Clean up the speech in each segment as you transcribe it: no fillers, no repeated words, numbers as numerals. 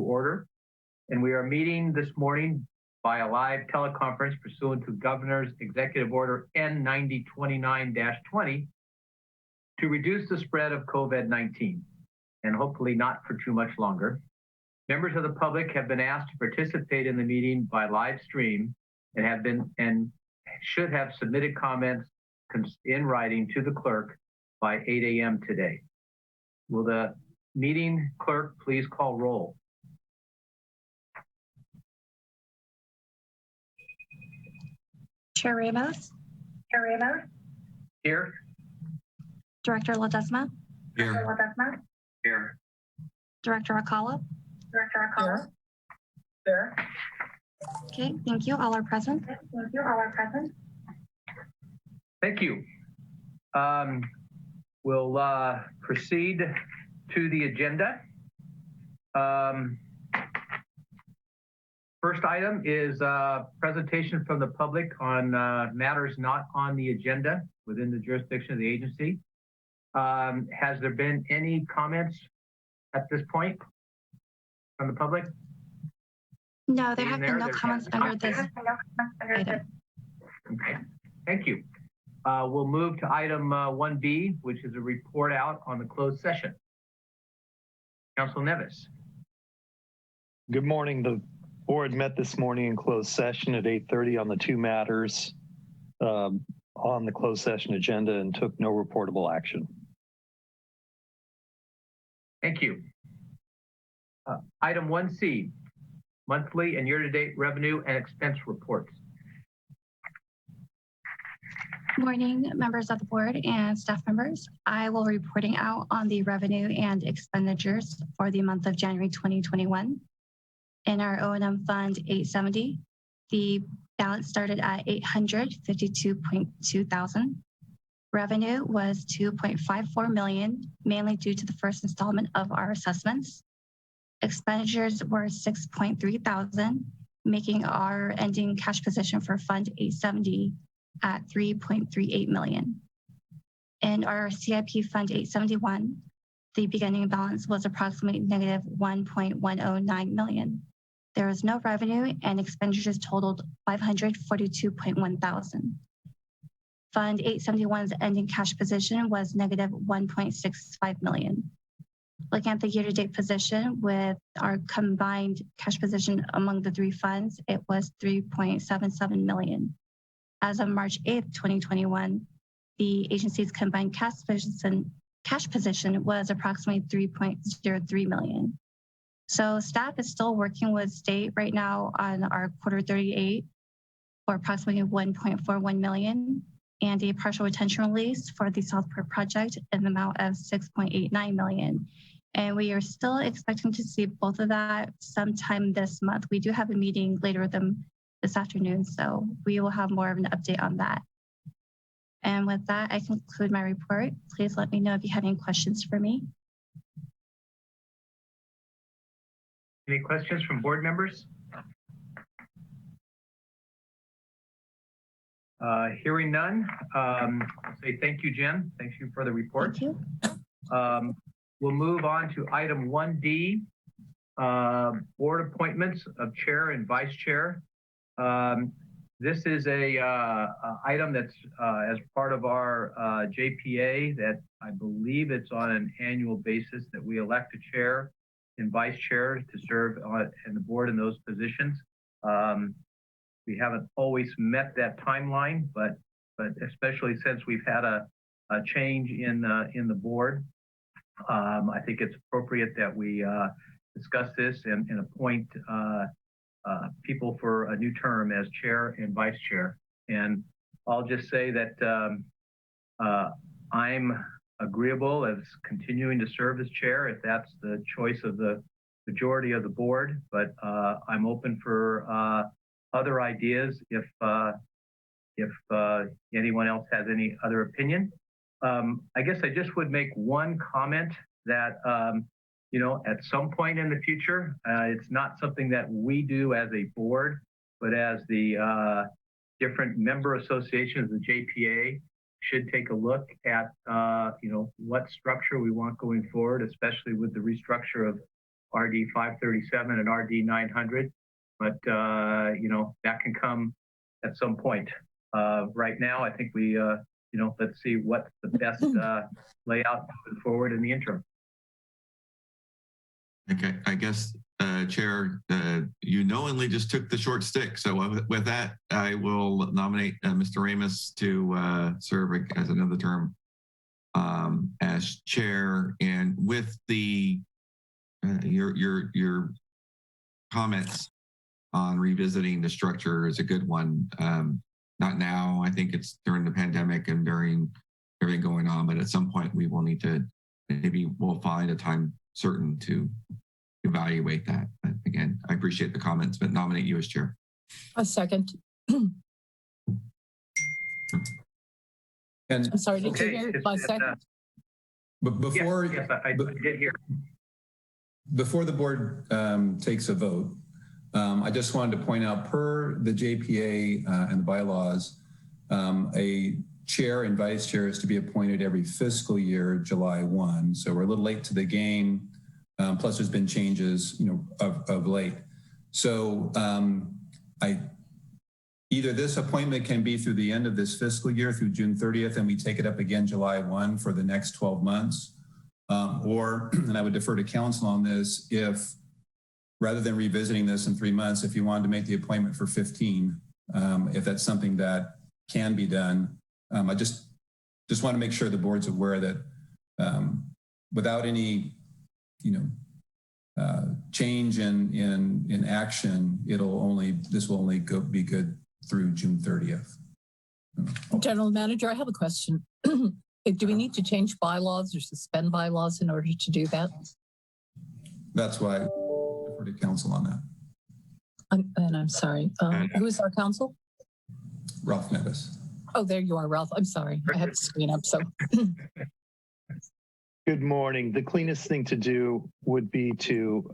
to order. And we are meeting this morning by a live teleconference pursuant to Governor's Executive Order N9029-20 to reduce the spread of COVID-19 and hopefully not for too much longer. Members of the public have been asked to participate in the meeting by live stream and should have submitted comments in writing to the clerk by 8 a.m. today. Will the meeting clerk please call roll? Chair Ramos. Here. Director Ledesma. Here. Here. Director Alcala. Here. Okay, thank you. All are present. Thank you. We'll proceed to the agenda. First item is presentation from the public on matters not on the agenda within the jurisdiction of the agency. Has there been any comments at this point from the public? No, there have been no comments under this item. Okay, thank you. We'll move to item 1B, which is a report out on the closed session. Council Nevis. Good morning. The board met this morning in closed session at 8:30 on the two matters on the closed session agenda and took no reportable action. Thank you. Item 1C, monthly and year-to-date revenue and expense reports. Morning, members of the board and staff members. I will be reporting out on the revenue and expenditures for the month of January 2021. In our O&M Fund 870, the balance started at $852.2 thousand. Revenue was $2.54 million, mainly due to the first installment of our assessments. Expenditures were $6.3 thousand, making our ending cash position for Fund 870 at $3.38 million. In our CIP Fund 871, the beginning balance was approximately negative $1.109 million. There was no revenue and expenditures totaled $542.1 thousand. Fund 871's ending cash position was negative $1.65 million. Looking at the year-to-date position with our combined cash position among the three funds, it was $3.77 million. As of March 8th, 2021, the agency's combined cash position was approximately $3.03 million. So staff is still working with state right now on our quarter 38 for approximately $1.41 million and a partial retention release for the Southport project in the amount of $6.89 million. And we are still expecting to see both of that sometime this month. We do have a meeting later this afternoon, so we will have more of an update on that. And with that, I conclude my report. Please let me know if you have any questions for me. Any questions from board members? Hearing none, I'll say thank you, Jen. Thank you for the report. Thank you. We'll move on to item 1D, board appointments of chair and vice chair. This is a item that's as part of our JPA that I believe it's on an annual basis that we elect a chair and vice chair to serve in the board in those positions. We haven't always met that timeline, but especially since we've had a change in the board, I think it's appropriate that we discuss this and appoint people for a new term as chair and vice chair. And I'll just say that I'm agreeable as continuing to serve as chair if that's the choice of the majority of the board, but I'm open for other ideas if anyone else has any other opinion. I guess I just would make one comment that at some point in the future, it's not something that we do as a board, but as the different member associations of the JPA should take a look at what structure we want going forward, especially with the restructure RD 537 and RD 900, but that can come at some point. Right now, I think we let's see what's the best layout moving forward in the interim. Okay, I guess, Chair, you knowingly just took the short stick. So with that, I will nominate Mr. Ramos to serve as another term as chair. And with the your comments on revisiting the structure is a good one. Not now. I think it's during the pandemic and during everything going on, but at some point we will need to, maybe we'll find a time certain to evaluate that. But again, I appreciate the comments, but nominate you as chair. A second. And I'm sorry, did you hear my second? but before, yes, I did hear. Before the board takes a vote, I just wanted to point out, per the JPA and the bylaws, a chair and vice chair is to be appointed every fiscal year, July 1. So we're a little late to the game. Plus, there's been changes, of late. So either this appointment can be through the end of this fiscal year, through June 30th, and we take it up again July 1 for the next 12 months. Or, and I would defer to council on this, if rather than revisiting this in 3 months, if you wanted to make the appointment for 15, if that's something that can be done. I just want to make sure the board's aware that without any, change in action, this will only be good through June 30th. General Manager, I have a question. Do we need to change bylaws or suspend bylaws in order to do that? That's why I defer to council on that. I'm sorry. Who is our counsel? Ralph Nevis. Oh, there you are, Ralph. I'm sorry. I had the screen up. So Good morning. The cleanest thing to do would be to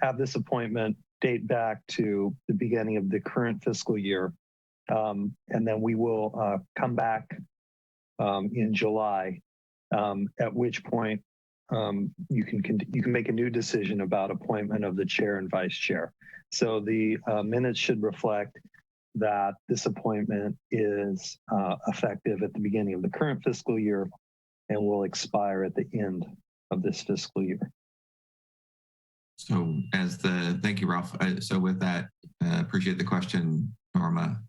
have this appointment date back to the beginning of the current fiscal year. And then we will come back in July, at which point you can make a new decision about appointment of the chair and vice chair. So the minutes should reflect that this appointment is effective at the beginning of the current fiscal year and will expire at the end of this fiscal year. So thank you, Ralph. So with that, appreciate the question, Norma.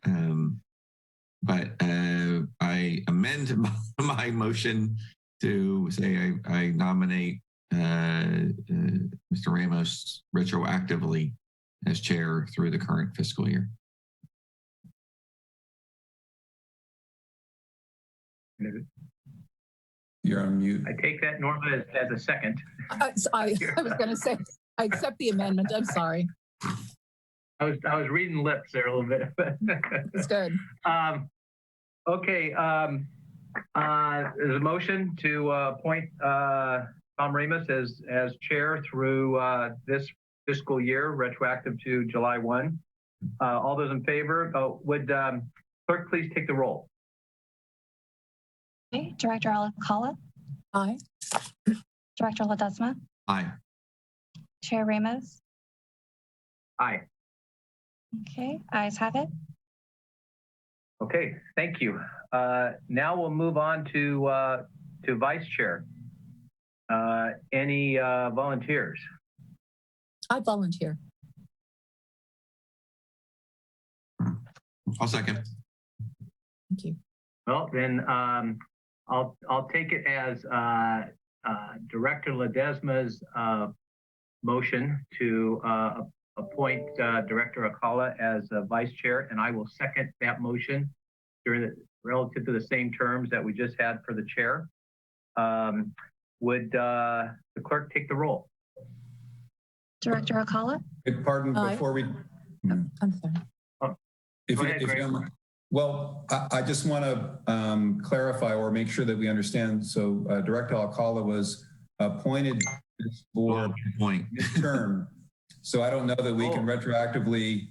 But I amend my motion to say I nominate Mr. Ramos retroactively as chair through the current fiscal year. You're on mute. I take that, Norma, as a second. I was going to say, I accept the amendment. I'm sorry. I was reading lips there a little bit. It's good. Okay. There's a motion to appoint Tom Ramos as chair through this fiscal year, retroactive to July 1. All those in favor, would clerk please take the roll? Okay, Director Alcala, Aye. Director Ledesma, Aye. Chair Ramos. Aye. Okay, ayes have it. Okay, thank you. Now we'll move on to vice chair. Any volunteers? I volunteer. I'll second. Thank you. Well, then I'll take it as Director Ledesma's motion to appoint Director Alcala as vice chair, and I will second that motion relative to the same terms that we just had for the chair. Would the clerk take the roll? Director Alcala, Pardon, Aye. before we, I'm sorry. if Go you, ahead, if you Greg. don't mind. Well, I just want to clarify or make sure that we understand. So Director Alcala was appointed to this board Good point. midterm. So I don't know that we can retroactively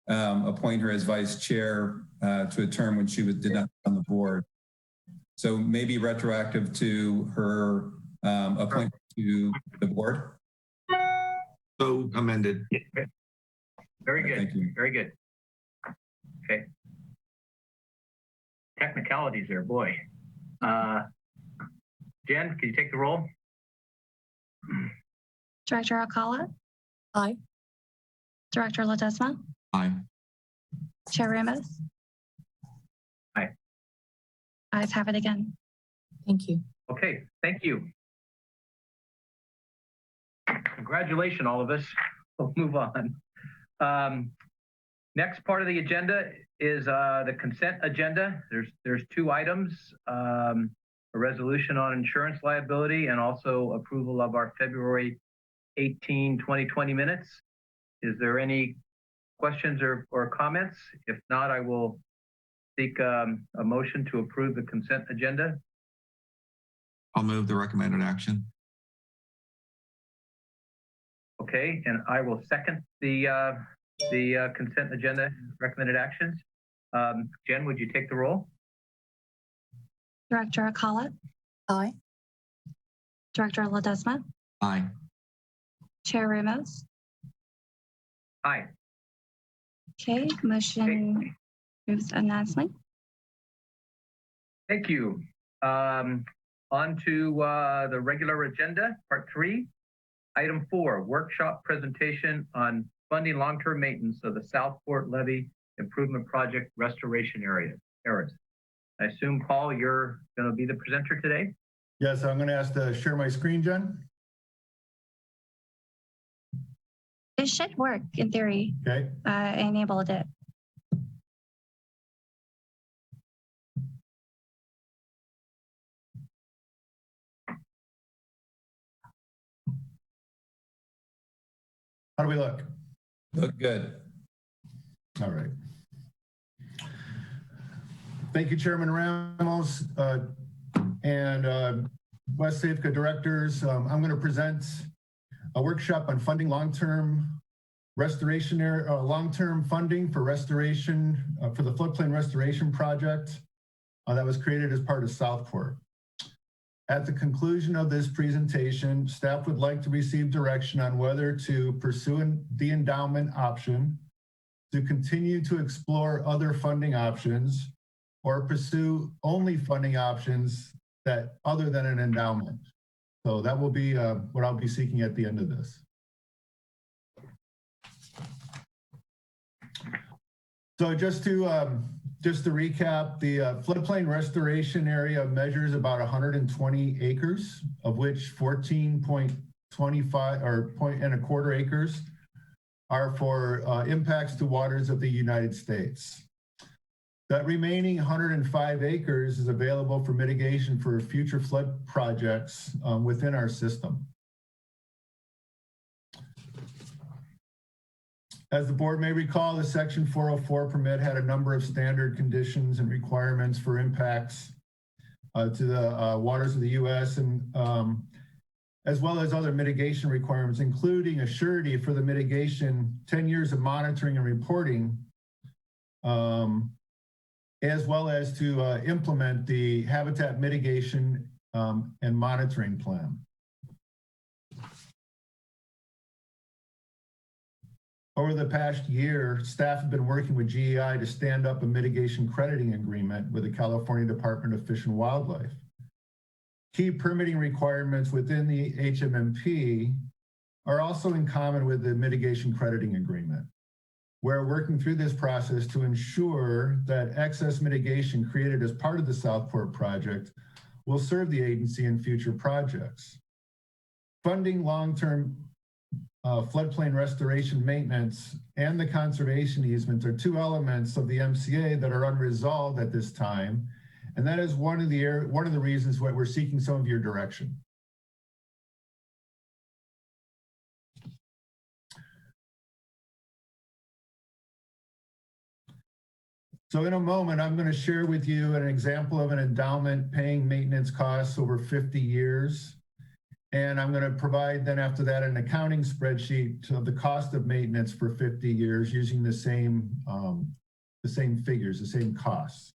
appoint her as vice chair to a term when she did not on the board. So maybe retroactive to her appointment to the board. So amended. Very good. Thank you. Very good. Okay. Technicalities there, boy. Jen, can you take the roll? Director Alcala, Aye. Director Ledesma, Aye. Chair Ramos. Aye. Ayes have it again. Thank you. Okay, thank you. Congratulations, all of us. We'll move on. Next part of the agenda is the consent agenda. There's two items, a resolution on insurance liability and also approval of our February 18, 2020 minutes. Is there any questions or comments? If not, I will seek a motion to approve the consent agenda. I'll move the recommended action. Okay, and I will second the consent agenda recommended actions. Jen, would you take the roll? Director Alcala, Aye. Director Ledesma, Aye. Chair Ramos. Aye. Okay, motion moves unanimously. Thank you. On to the regular agenda, part 3. Item 4, workshop presentation on funding long-term maintenance of the Southport Levee Improvement Project restoration areas. I assume, Paul, you're going to be the presenter today? Yes, I'm going to ask to share my screen, Jen. It should work in theory. Okay. I enabled it. How do we look? Look good. All right. Thank you, Chairman Ramos and WSAFCA directors. I'm going to present a workshop on funding long-term funding for restoration for the floodplain restoration project that was created as part of Southport. At the conclusion of this presentation, staff would like to receive direction on whether to pursue the endowment option, to continue to explore other funding options, or pursue only funding options that other than an endowment. So that will be what I'll be seeking at the end of this. So just to recap, the floodplain restoration area measures about 120 acres, of which 14.25 or 1.25 acres are for impacts to waters of the United States. That remaining 105 acres is available for mitigation for future flood projects within our system. As the board may recall, the Section 404 permit had a number of standard conditions and requirements for impacts to the waters of the U.S. and as well as other mitigation requirements, including a surety for the mitigation, 10 years of monitoring and reporting, as well as to implement the habitat mitigation and monitoring plan. Over the past year, staff have been working with GEI to stand up a mitigation crediting agreement with the California Department of Fish and Wildlife. Key permitting requirements within the HMMP are also in common with the mitigation crediting agreement. We're working through this process to ensure that excess mitigation created as part of the Southport project will serve the agency in future projects. Funding long-term floodplain restoration maintenance and the conservation easements are two elements of the MCA that are unresolved at this time. And that is one of the reasons why we're seeking some of your direction. So in a moment, I'm going to share with you an example of an endowment paying maintenance costs over 50 years. And I'm going to provide then after that an accounting spreadsheet of the cost of maintenance for 50 years using the same figures, the same costs.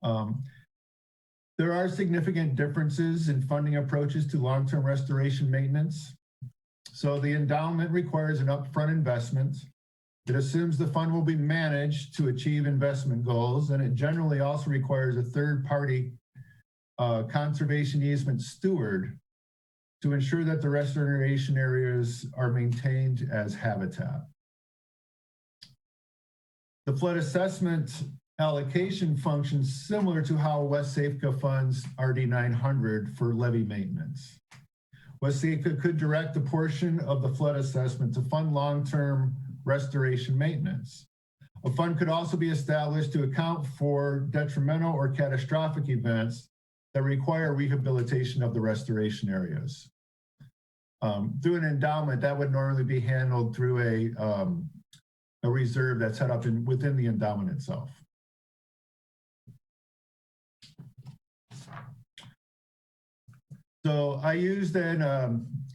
There are significant differences in funding approaches to long-term restoration maintenance. So the endowment requires an upfront investment. It assumes the fund will be managed to achieve investment goals, and it generally also requires a third-party conservation easement steward to ensure that the restoration areas are maintained as habitat. The flood assessment allocation functions similar to how WSAFCA funds RD 900 for levee maintenance. WSAFCA could direct a portion of the flood assessment to fund long-term restoration maintenance. A fund could also be established to account for detrimental or catastrophic events that require rehabilitation of the restoration areas. Through an endowment, that would normally be handled through a reserve that's set up within the endowment itself. So I used an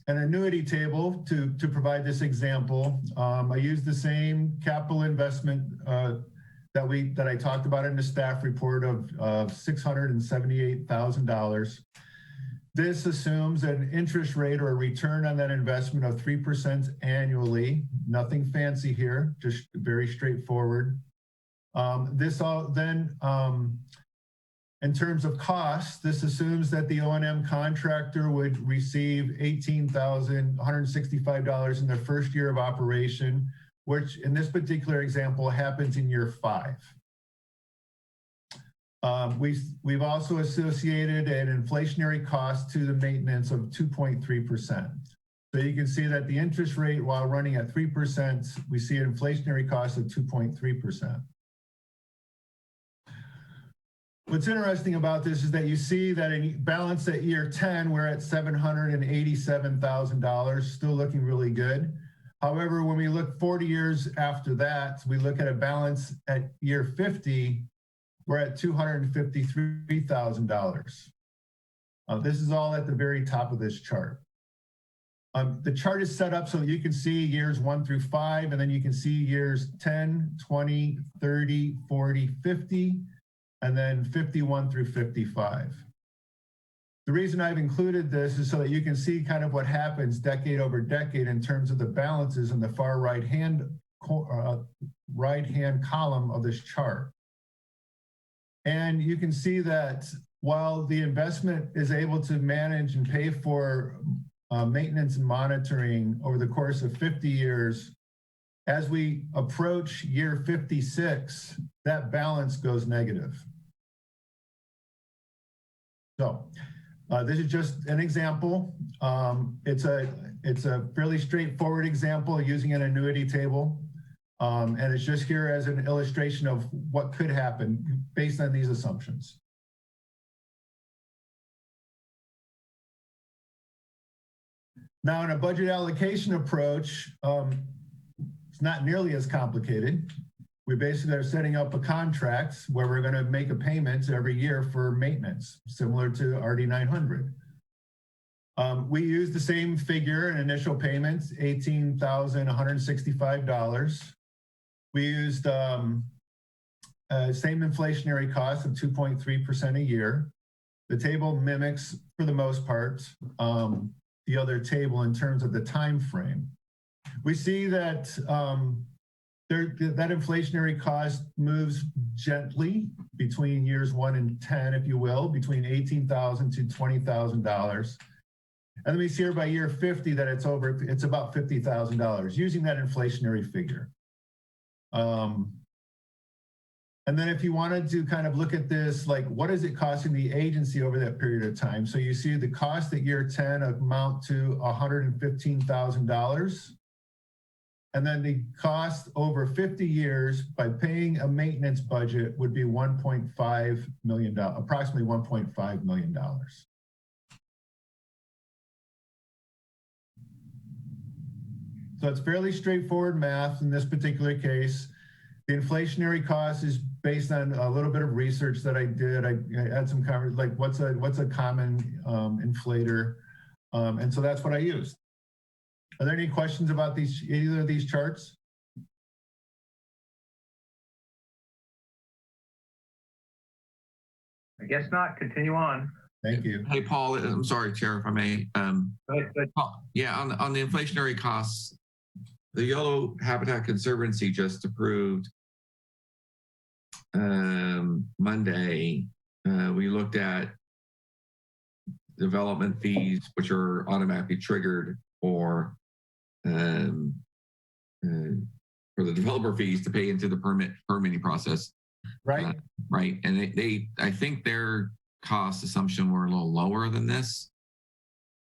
annuity table to provide this example. I used the same capital investment that I talked about in the staff report of $678,000. This assumes an interest rate or a return on that investment of 3% annually. Nothing fancy here, just very straightforward. This all then, in terms of cost, this assumes that the O&M contractor would receive $18,165 in their first year of operation, which in this particular example happens in year 5. We've also associated an inflationary cost to the maintenance of 2.3%. So you can see that the interest rate, while running at 3%, we see an inflationary cost of 2.3%. What's interesting about this is that you see that in balance at year 10, we're at $787,000, still looking really good. However, when we look 40 years after that, we look at a balance at year 50, we're at $253,000. This is all at the very top of this chart. The chart is set up so that you can see years 1 through 5, and then you can see years 10, 20, 30, 40, 50, and then 51 through 55. The reason I've included this is so that you can see kind of what happens decade over decade in terms of the balances in the far right-hand column of this chart. And you can see that while the investment is able to manage and pay for maintenance and monitoring over the course of 50 years, as we approach year 56, that balance goes negative. So this is just an example. It's a fairly straightforward example using an annuity table. And it's just here as an illustration of what could happen based on these assumptions. Now, in a budget allocation approach, it's not nearly as complicated. We basically are setting up a contract where we're going to make a payment every year for maintenance, similar to RD 900. We use the same figure in initial payments, $18,165. We used same inflationary cost of 2.3% a year. The table mimics, for the most part, the other table in terms of the time frame. We see that that inflationary cost moves gently between years 1 and 10, if you will, between $18,000 to $20,000. And then we see here by year 50 that it's about $50,000 using that inflationary figure. And then if you wanted to kind of look at this, like what is it costing the agency over that period of time? So you see the cost at year 10 amount to $115,000. And then the cost over 50 years by paying a maintenance budget would be $1.5 million, approximately $1.5 million. So it's fairly straightforward math in this particular case. The inflationary cost is based on a little bit of research that I did. I had some comments like what's a common inflator, and so that's what I used. Are there any questions about either of these charts? I guess not. Continue on. Thank you. Hey, Paul, I'm sorry, Chair, if I may. Good. Yeah, on the inflationary costs, the Yellow Habitat Conservancy just approved Monday. We looked at development fees, which are automatically triggered for the developer fees to pay into the permitting process. Right. Right. And I think their cost assumption were a little lower than this.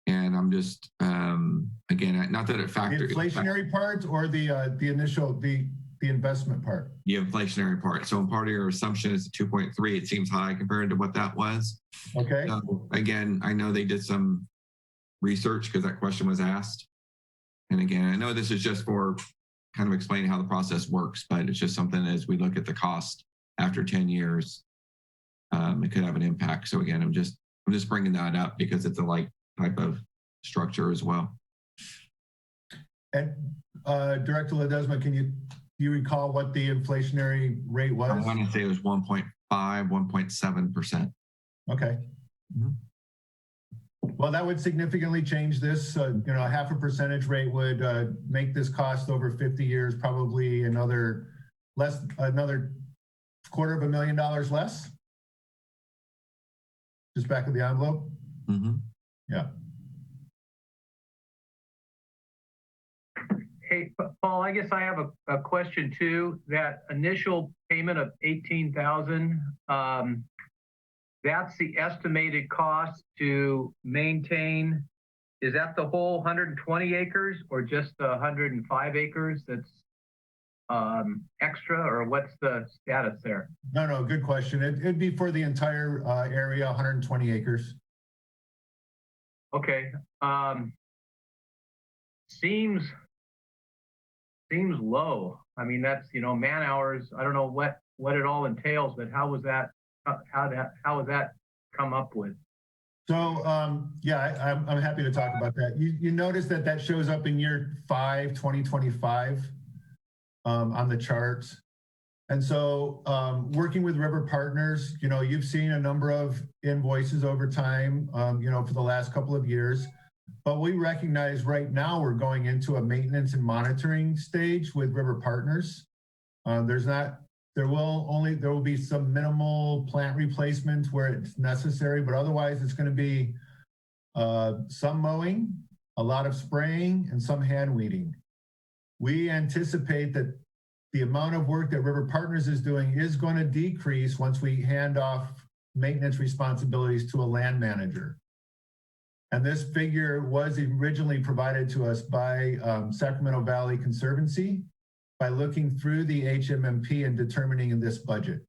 And I'm just, again, not that it factored. The inflationary part or the initial, the investment part? The inflationary part. So part of your assumption is 2.3. It seems high compared to what that was. Okay. So again, I know they did some research because that question was asked. And again, I know this is just for kind of explaining how the process works, but it's just something as we look at the cost after 10 years, it could have an impact. So again, I'm just bringing that up because it's a like type of structure as well. And Director Ledesma, do you recall what the inflationary rate was? I want to say it was 1.5, 1.7%. Okay. Mm-hmm. Well, that would significantly change this. A half a percentage rate would make this cost over 50 years probably another $250,000 less. Just back of the envelope. Mm-hmm. Yeah. Hey, Paul, I guess I have a question too. That initial payment of $18,000, that's the estimated cost to maintain. Is that the whole 120 acres or just the 105 acres that's extra, or what's the status there? No, good question. It'd be for the entire area, 120 acres. Okay. Seems low. I mean, that's, man hours. I don't know what it all entails, but how was that come up with? So yeah, I'm happy to talk about that. You notice that shows up in year 5, 2025 on the charts. And so working with River Partners, you've seen a number of invoices over time, for the last couple of years. But we recognize right now we're going into a maintenance and monitoring stage with River Partners. There will be some minimal plant replacements where it's necessary, but otherwise it's going to be some mowing, a lot of spraying, and some hand weeding. We anticipate that the amount of work that River Partners is doing is going to decrease once we hand off maintenance responsibilities to a land manager. And this figure was originally provided to us by Sacramento Valley Conservancy by looking through the HMMP and determining in this budget.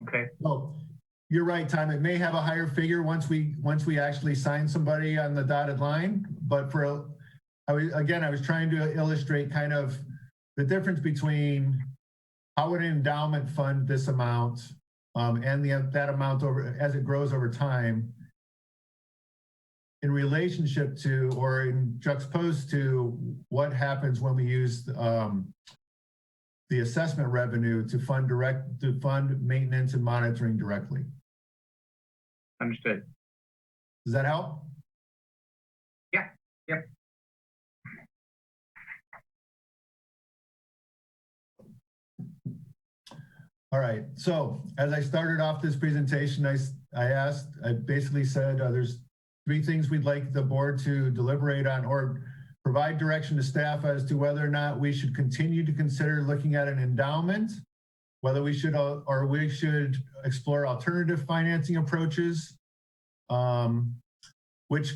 Okay. So you're right, Tom. It may have a higher figure once we actually sign somebody on the dotted line. But I was trying to illustrate kind of the difference between how would an endowment fund this amount and that amount as it grows over time in relationship to or in juxtaposed to what happens when we use the assessment revenue to fund maintenance and monitoring directly. Understood. Does that help? Yeah. Yep. All right. So as I started off this presentation, I basically said there's 3 things we'd like the board to deliberate on or provide direction to staff as to whether or not we should continue to consider looking at an endowment, whether we should or we should explore alternative financing approaches, which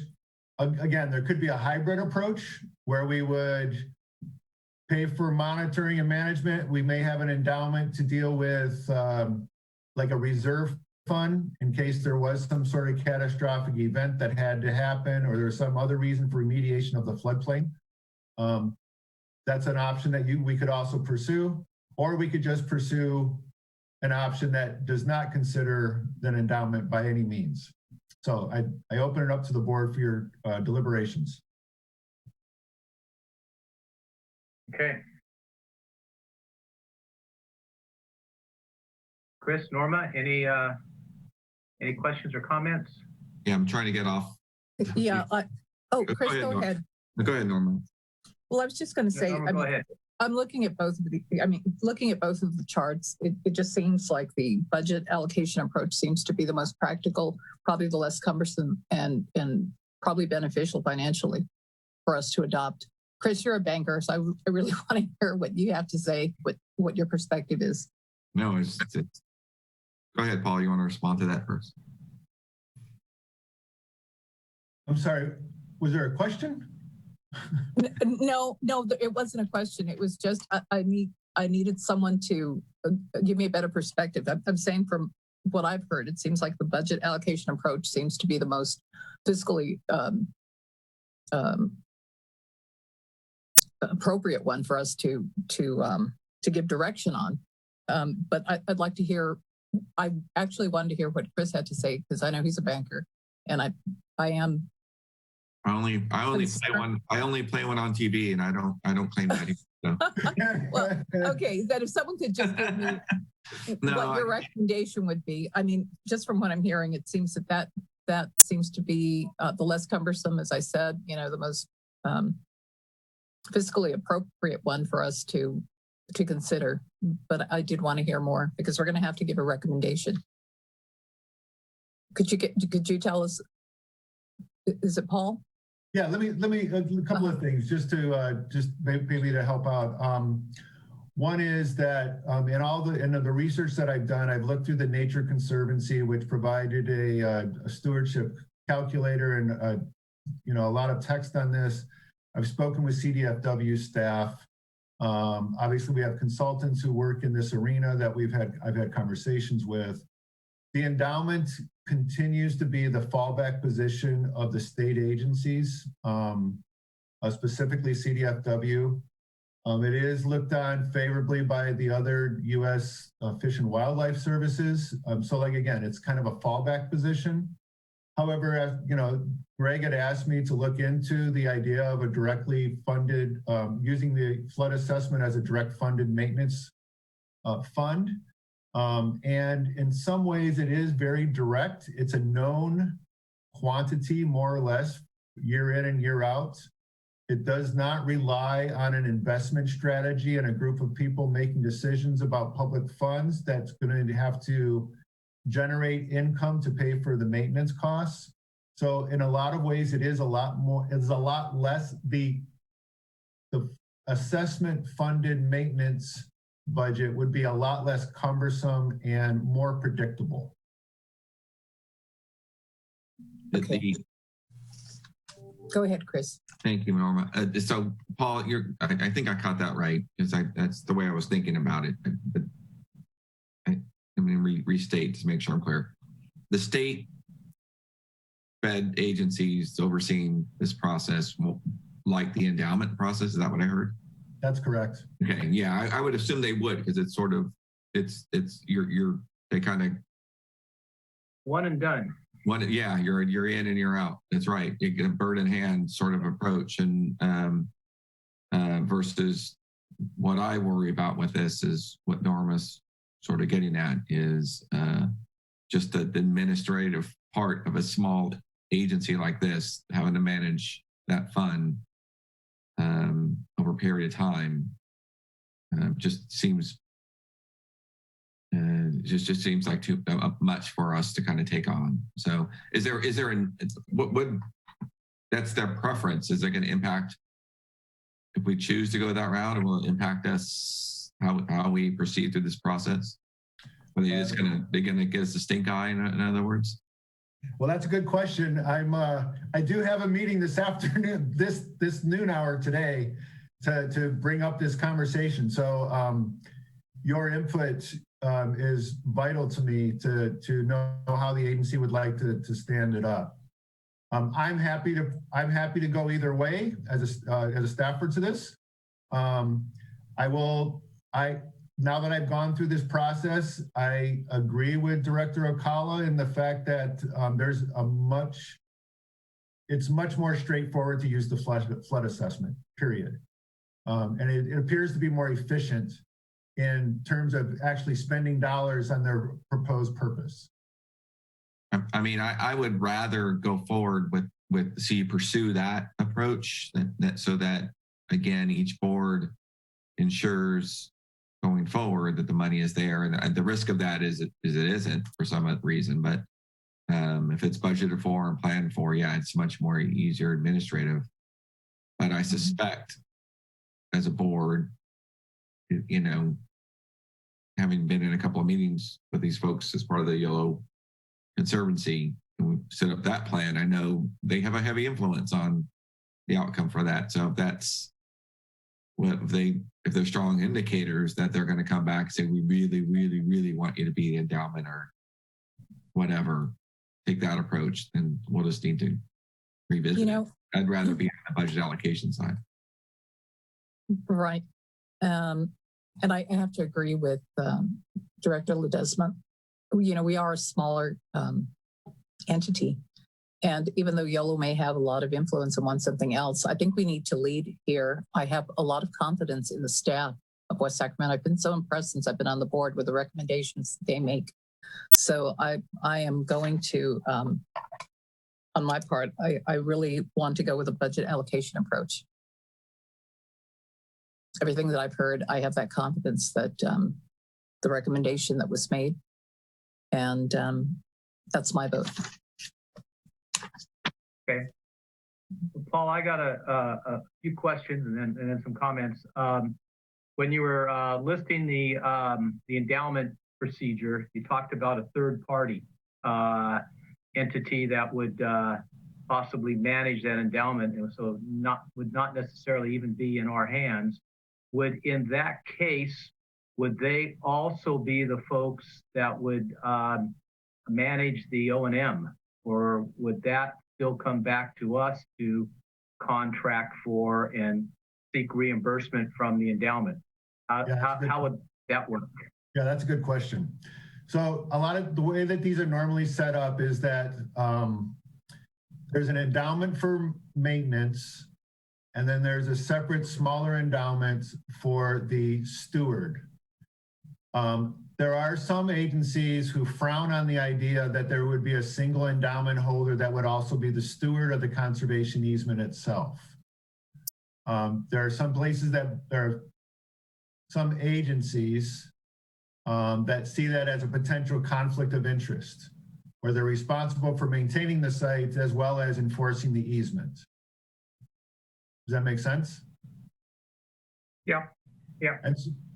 again, there could be a hybrid approach where we would pay for monitoring and management. We may have an endowment to deal with like a reserve fund in case there was some sort of catastrophic event that had to happen or there's some other reason for remediation of the floodplain. That's an option that we could also pursue, or we could just pursue an option that does not consider an endowment by any means. So I open it up to the board for your deliberations. Okay. Chris, Norma, any Any questions or comments? Yeah, I'm trying to get off. Yeah. Chris, go ahead. Go ahead, Norma. Well, I was just going to say, Norma, go ahead. I'm looking at both of the charts. It just seems like the budget allocation approach seems to be the most practical, probably the less cumbersome, and probably beneficial financially for us to adopt. Chris, you're a banker, so I really want to hear what you have to say, what your perspective is. No, it's go ahead, Paul. You want to respond to that first? I'm sorry, was there a question? No, it wasn't a question. It was just I needed someone to give me a better perspective. I'm saying from what I've heard, it seems like the budget allocation approach seems to be the most fiscally appropriate one for us to give direction on. But I'd like to hear. I actually wanted to hear what Chris had to say because I know he's a banker, and I am. I only play one on TV, and I don't claim that. So. Well, okay. That if someone could just give me what your recommendation would be. I mean, just from what I'm hearing, it seems that seems to be the less cumbersome, as I said. You know, the most fiscally appropriate one for us to consider. But I did want to hear more because we're going to have to give a recommendation. Could you tell us? Is it Paul? Yeah, let me a couple of things just maybe to help out. One is that in the research that I've done, I've looked through the Nature Conservancy, which provided a stewardship calculator and a lot of text on this. I've spoken with CDFW staff. Obviously, we have consultants who work in this arena that I've had conversations with. The endowment continues to be the fallback position of the state agencies, specifically CDFW. It is looked on favorably by the other U.S. Fish and Wildlife Services. So again, it's kind of a fallback position. However, Greg had asked me to look into the idea of a directly funded, using the flood assessment as a direct funded maintenance fund. And in some ways it is very direct. It's a known quantity, more or less, year in and year out. It does not rely on an investment strategy and a group of people making decisions about public funds that's going to have to generate income to pay for the maintenance costs. So in a lot of ways, it's a lot less, the assessment funded maintenance budget would be a lot less cumbersome and more predictable. Okay. Go ahead, Chris. Thank you, Norma. So, Paul, I think I caught that right because that's the way I was thinking about it. But I'm going to restate to make sure I'm clear. The state fed agencies overseeing this process, like the endowment process. Is that what I heard? That's correct. Okay, yeah, I would assume they would because it's sort of they kind of one and done. Yeah, you're in and you're out. That's right. You get a bird in hand sort of approach, and versus what I worry about with this is what Norma's sort of getting at is just the administrative part of a small agency like this having to manage that fund over a period of time just seems like too much for us to kind of take on. So what that's their preference. Is it going to impact if we choose to go that route, or will it impact us how we proceed through this process? Are they just going to give us a stink eye, in other words? Well, that's a good question. I do have a meeting this afternoon, this noon hour today, to bring up this conversation. So your input is vital to me to know how the agency would like to stand it up. I'm happy to go either way as a staffer to this. Now that I've gone through this process, I agree with Director Ocala in the fact that it's much more straightforward to use the flood assessment, period. And it appears to be more efficient in terms of actually spending dollars on their proposed purpose. I mean, I would rather go forward with see pursue that approach so that again, each board ensures going forward that the money is there. And the risk of that is it isn't for some reason, but if it's budgeted for and planned for, yeah, it's much more easier administrative. But I suspect as a board, you know, having been in a couple of meetings with these folks as part of the Yellow Conservancy, and we set up that plan, I know they have a heavy influence on the outcome for that. So if that's what if they're strong indicators that they're going to come back and say, we really, really, really want you to be an endowment or whatever, take that approach, then we'll just need to revisit it. I'd rather be on the budget allocation side. Right. And I have to agree with Director Ledesma. You know, we are a smaller entity. And even though Yellow may have a lot of influence and want something else, I think we need to lead here. I have a lot of confidence in the staff of West Sacramento. I've been so impressed since I've been on the board with the recommendations they make. So I am going to, on my part, I really want to go with a budget allocation approach. Everything that I've heard, I have that confidence that the recommendation that was made, and that's my vote. Okay. Paul, I got a few questions and then some comments. When you were listing the endowment procedure, you talked about a third party entity that would possibly manage that endowment, and so would not necessarily even be in our hands. Would, in that case, would they also be the folks that would manage the O&M, or would that still come back to us to contract for and seek reimbursement from the endowment? How would that work? Yeah, that's a good question. So a lot of the way that these are normally set up is that there's an endowment for maintenance, and then there's a separate smaller endowment for the steward. There are some agencies who frown on the idea that there would be a single endowment holder that would also be the steward of the conservation easement itself. There are some places that there are some agencies that see that as a potential conflict of interest, where they're responsible for maintaining the site as well as enforcing the easement. Does that make sense? Yeah, yeah.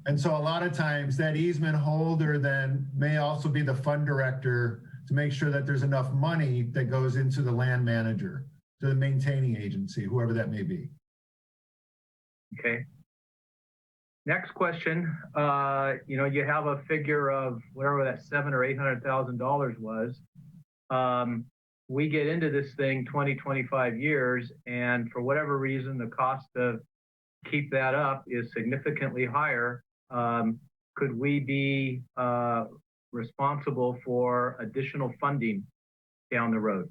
And so a lot of times that easement holder then may also be the fund director to make sure that there's enough money that goes into the land manager, to the maintaining agency, whoever that may be. Okay. Next question. You know, you have a figure of whatever that $700,000 or $800,000 was. We get into this thing 20, 25 years, and for whatever reason, the cost to keep that up is significantly higher. Could we be responsible for additional funding down the road?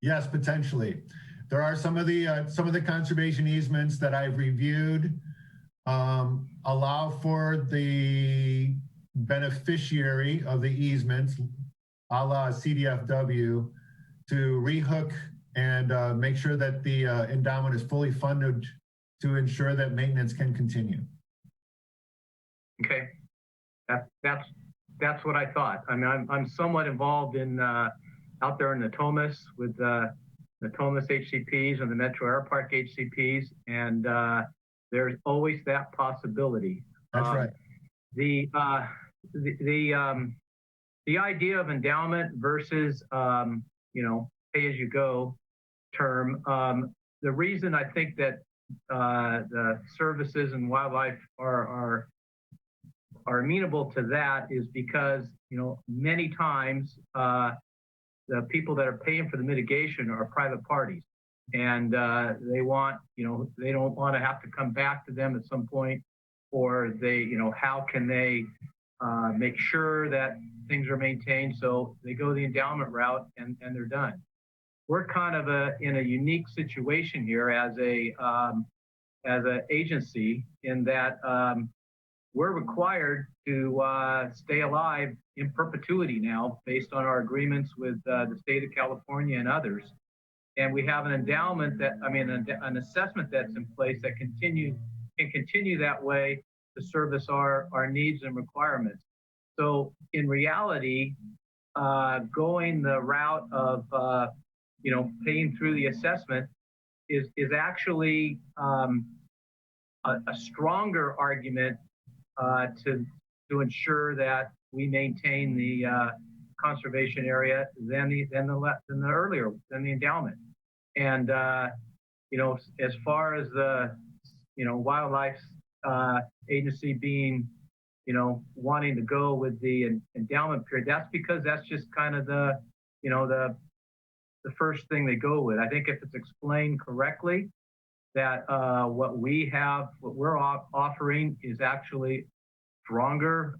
Yes, potentially. There are some of the conservation easements that I've reviewed allow for the beneficiary of the easement, a la CDFW, to rehook and make sure that the endowment is fully funded to ensure that maintenance can continue. Okay, that's what I thought. I mean, I'm somewhat involved in out there in Natomas with the Natomas HCPs and the Metro Air Park HCPs, and there's always that possibility. That's right. The idea of endowment versus you know, pay as you go term. The reason I think that the services and wildlife are amenable to that is because, you know, many times the people that are paying for the mitigation are private parties, and they want, you know, they don't want to have to come back to them at some point, or they, you know, how can they make sure that things are maintained? So they go the endowment route and they're done. We're kind of in a unique situation here as a agency, in that we're required to stay alive in perpetuity now based on our agreements with the state of California and others. And we have an endowment an assessment that's in place that can continue that way to service our needs and requirements. So in reality, going the route of, paying through the assessment is actually a stronger argument to ensure that we maintain the conservation area than the endowment. And as far as the wildlife agency being wanting to go with the endowment period, that's because that's just kind of the first thing they go with. I think if it's explained correctly, that what we're offering is actually stronger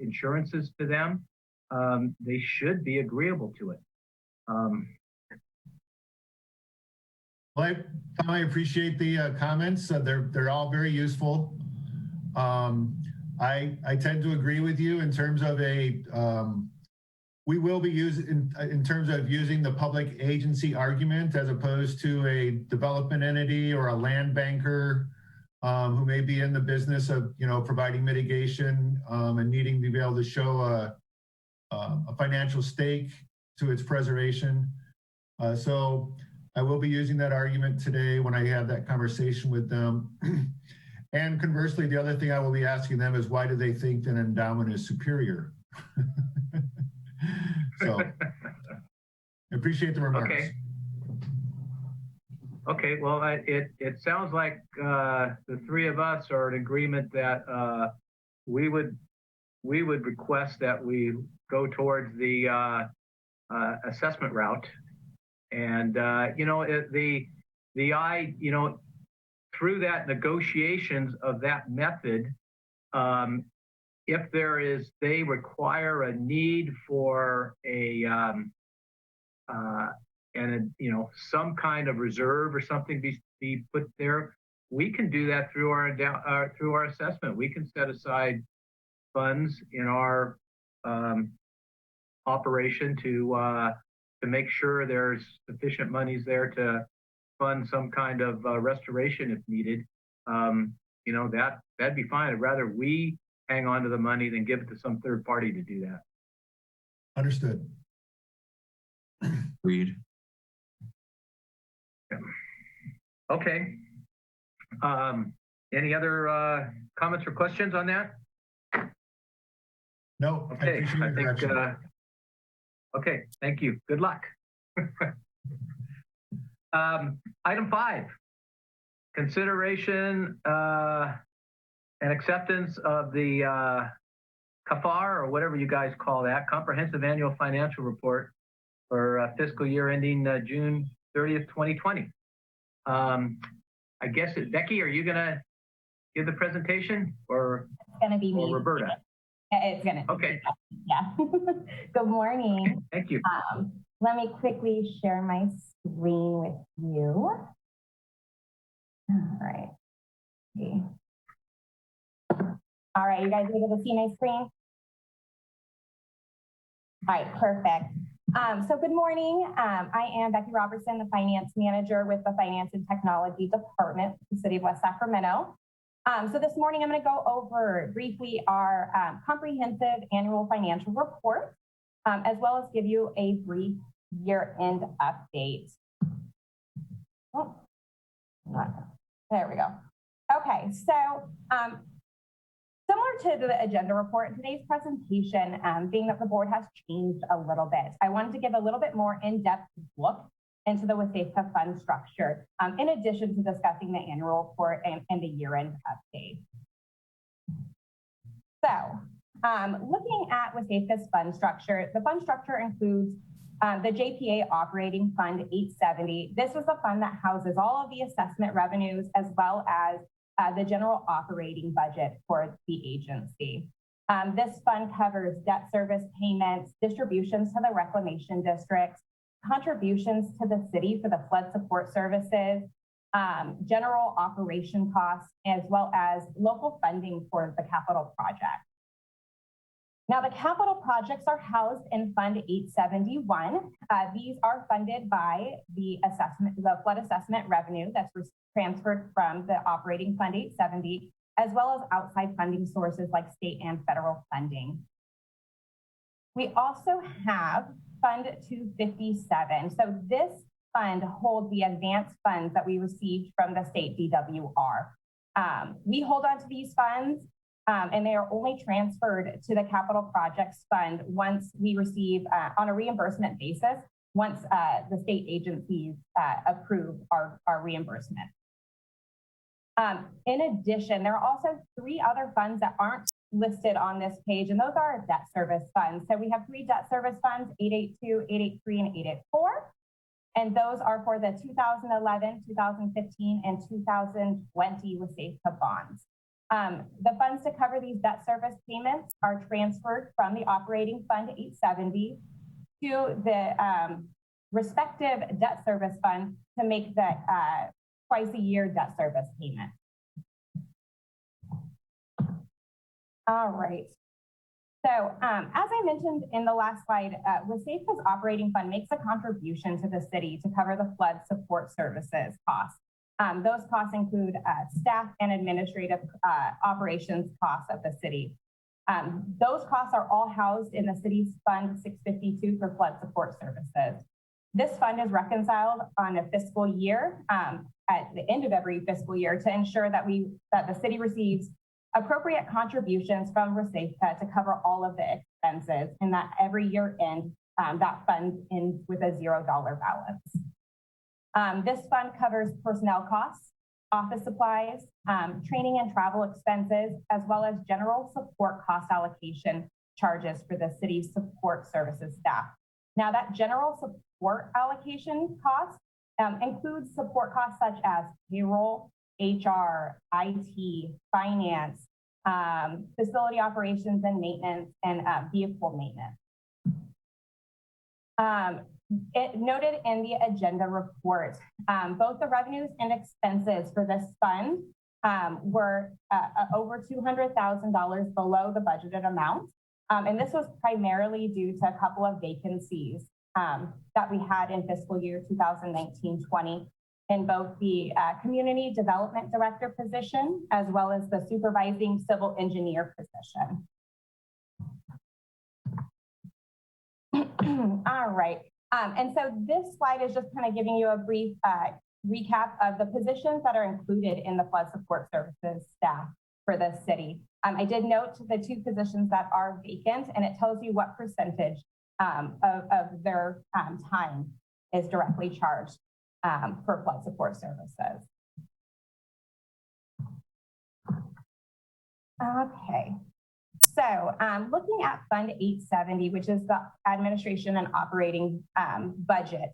insurances to them, they should be agreeable to it. Well, I appreciate the comments. They're all very useful. I tend to agree with you in terms of we will be using in terms of using the public agency argument as opposed to a development entity or a land banker who may be in the business of providing mitigation and needing to be able to show a financial stake to its preservation. So I will be using that argument today when I have that conversation with them. And conversely, the other thing I will be asking them is why do they think that an endowment is superior? So I appreciate the remarks. Okay. Well, it sounds like the three of us are in agreement that we would request that we go towards the assessment route, and through that negotiations of that method, if they require a need for some kind of reserve or something be put there, we can do that through our assessment. We can set aside funds in our operation to make sure there's sufficient monies there to fund some kind of restoration if needed. That'd be fine. I'd rather we hang on to the money than give it to some third party to do that. Understood. Agreed. Yeah. Okay. Any other comments or questions on that? No. Okay. I think. Okay. Thank you. Good luck. Item 5, consideration and acceptance of the CAFAR, or whatever you guys call that, Comprehensive Annual Financial Report for fiscal year ending June 30th, 2020. I guess, Becky, are you going to give the presentation, or it's going to be me? Or Roberta? It's going to. Okay. Yeah. Good morning. Okay, thank you. Let me quickly share my screen with you. All right. Okay. All right, you guys able to see my screen? All right, perfect. So good morning. I am Becky Robertson, the Finance Manager with the Finance and Technology Department, the City of West Sacramento. So this morning, I'm going to go over briefly our comprehensive annual financial report, as well as give you a brief year-end update. Oh, there we go. Okay, so similar to the agenda report in today's presentation, being that the board has changed a little bit, I wanted to give a little bit more in-depth look into the WSAFCA fund structure, in addition to discussing the annual report and the year-end update. So, looking at WSAFCA's fund structure, the fund structure includes the JPA Operating Fund 870. This is a fund that houses all of the assessment revenues as well as the general operating budget for the agency. This fund covers debt service payments, distributions to the reclamation districts, contributions to the city for the flood support services, general operation costs, as well as local funding for the capital project. Now, the capital projects are housed in Fund 871. These are funded by the flood assessment revenue that's transferred from the operating Fund 870, as well as outside funding sources like state and federal funding. We also have Fund 257. So this fund holds the advanced funds that we received from the state DWR. We hold on to these funds and they are only transferred to the capital projects fund once we receive on a reimbursement basis, once the state agencies approve our reimbursement. In addition, there are also 3 other funds that aren't listed on this page, and those are debt service funds. So we have 3 debt service funds, 882, 883, and 884. And those are for the 2011, 2015, and 2020 WSAFCA bonds. The funds to cover these debt service payments are transferred from the operating Fund 870 to the respective debt service fund to make that twice a year debt service payment. All right. So as I mentioned in the last slide, WSAFCA's operating fund makes a contribution to the city to cover the flood support services costs. Those costs include staff and administrative operations costs of the city. Those costs are all housed in the city's Fund 652 for flood support services. This fund is reconciled on a fiscal year at the end of every fiscal year to ensure that the city receives appropriate contributions from WSAFCA to cover all of the expenses, and that every year end, that fund ends with a $0 balance. This fund covers personnel costs, office supplies, training and travel expenses, as well as general support cost allocation charges for the city's support services staff. Now, that general support allocation cost includes support costs such as payroll, HR, IT, finance, facility operations and maintenance, and vehicle maintenance. It noted in the agenda report, both the revenues and expenses for this fund were over $200,000 below the budgeted amount. And this was primarily due to a couple of vacancies that we had in fiscal year 2019-20 in both the community development director position, as well as the supervising civil engineer position. All right. And so this slide is just kind of giving you a brief recap of the positions that are included in the flood support services staff for the city. I did note the 2 positions that are vacant, and it tells you what percentage of their time is directly charged for flood support services. Okay. So looking at Fund 870, which is the administration and operating budget,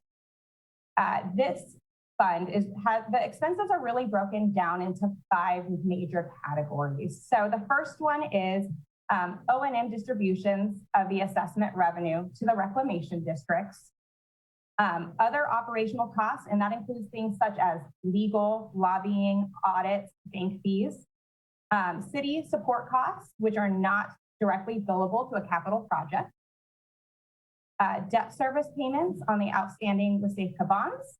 this fund the expenses are really broken down into 5 major categories. So the first one is O&M distributions of the assessment revenue to the reclamation districts. Other operational costs, and that includes things such as legal, lobbying, audits, bank fees. City support costs, which are not directly billable to a capital project. Debt service payments on the outstanding WSAFCA bonds.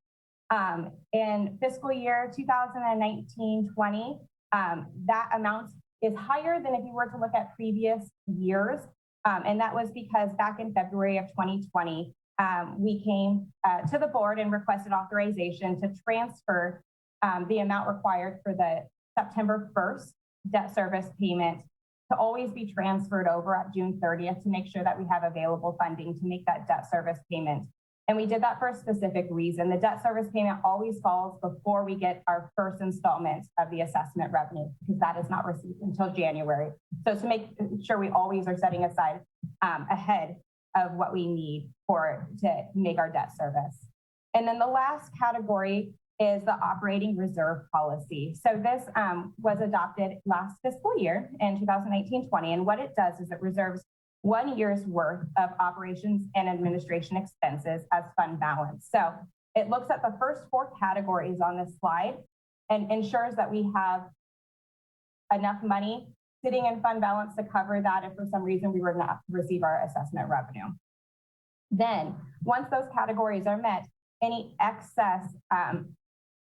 In fiscal year 2019-20, that amount is higher than if you were to look at previous years. And that was because back in February of 2020, we came to the board and requested authorization to transfer the amount required for the September 1st debt service payment to always be transferred over at June 30th to make sure that we have available funding to make that debt service payment. And we did that for a specific reason. The debt service payment always falls before we get our first installment of the assessment revenue, because that is not received until January. So to make sure we always are setting aside ahead of what we need to make our debt service. And then the last category is the operating reserve policy. So this was adopted last fiscal year in 2019-20. And what it does is it reserves 1 year's worth of operations and administration expenses as fund balance. So it looks at the first 4 categories on this slide and ensures that we have enough money sitting in fund balance to cover that if for some reason we were not to receive our assessment revenue. Then, once those categories are met, any excess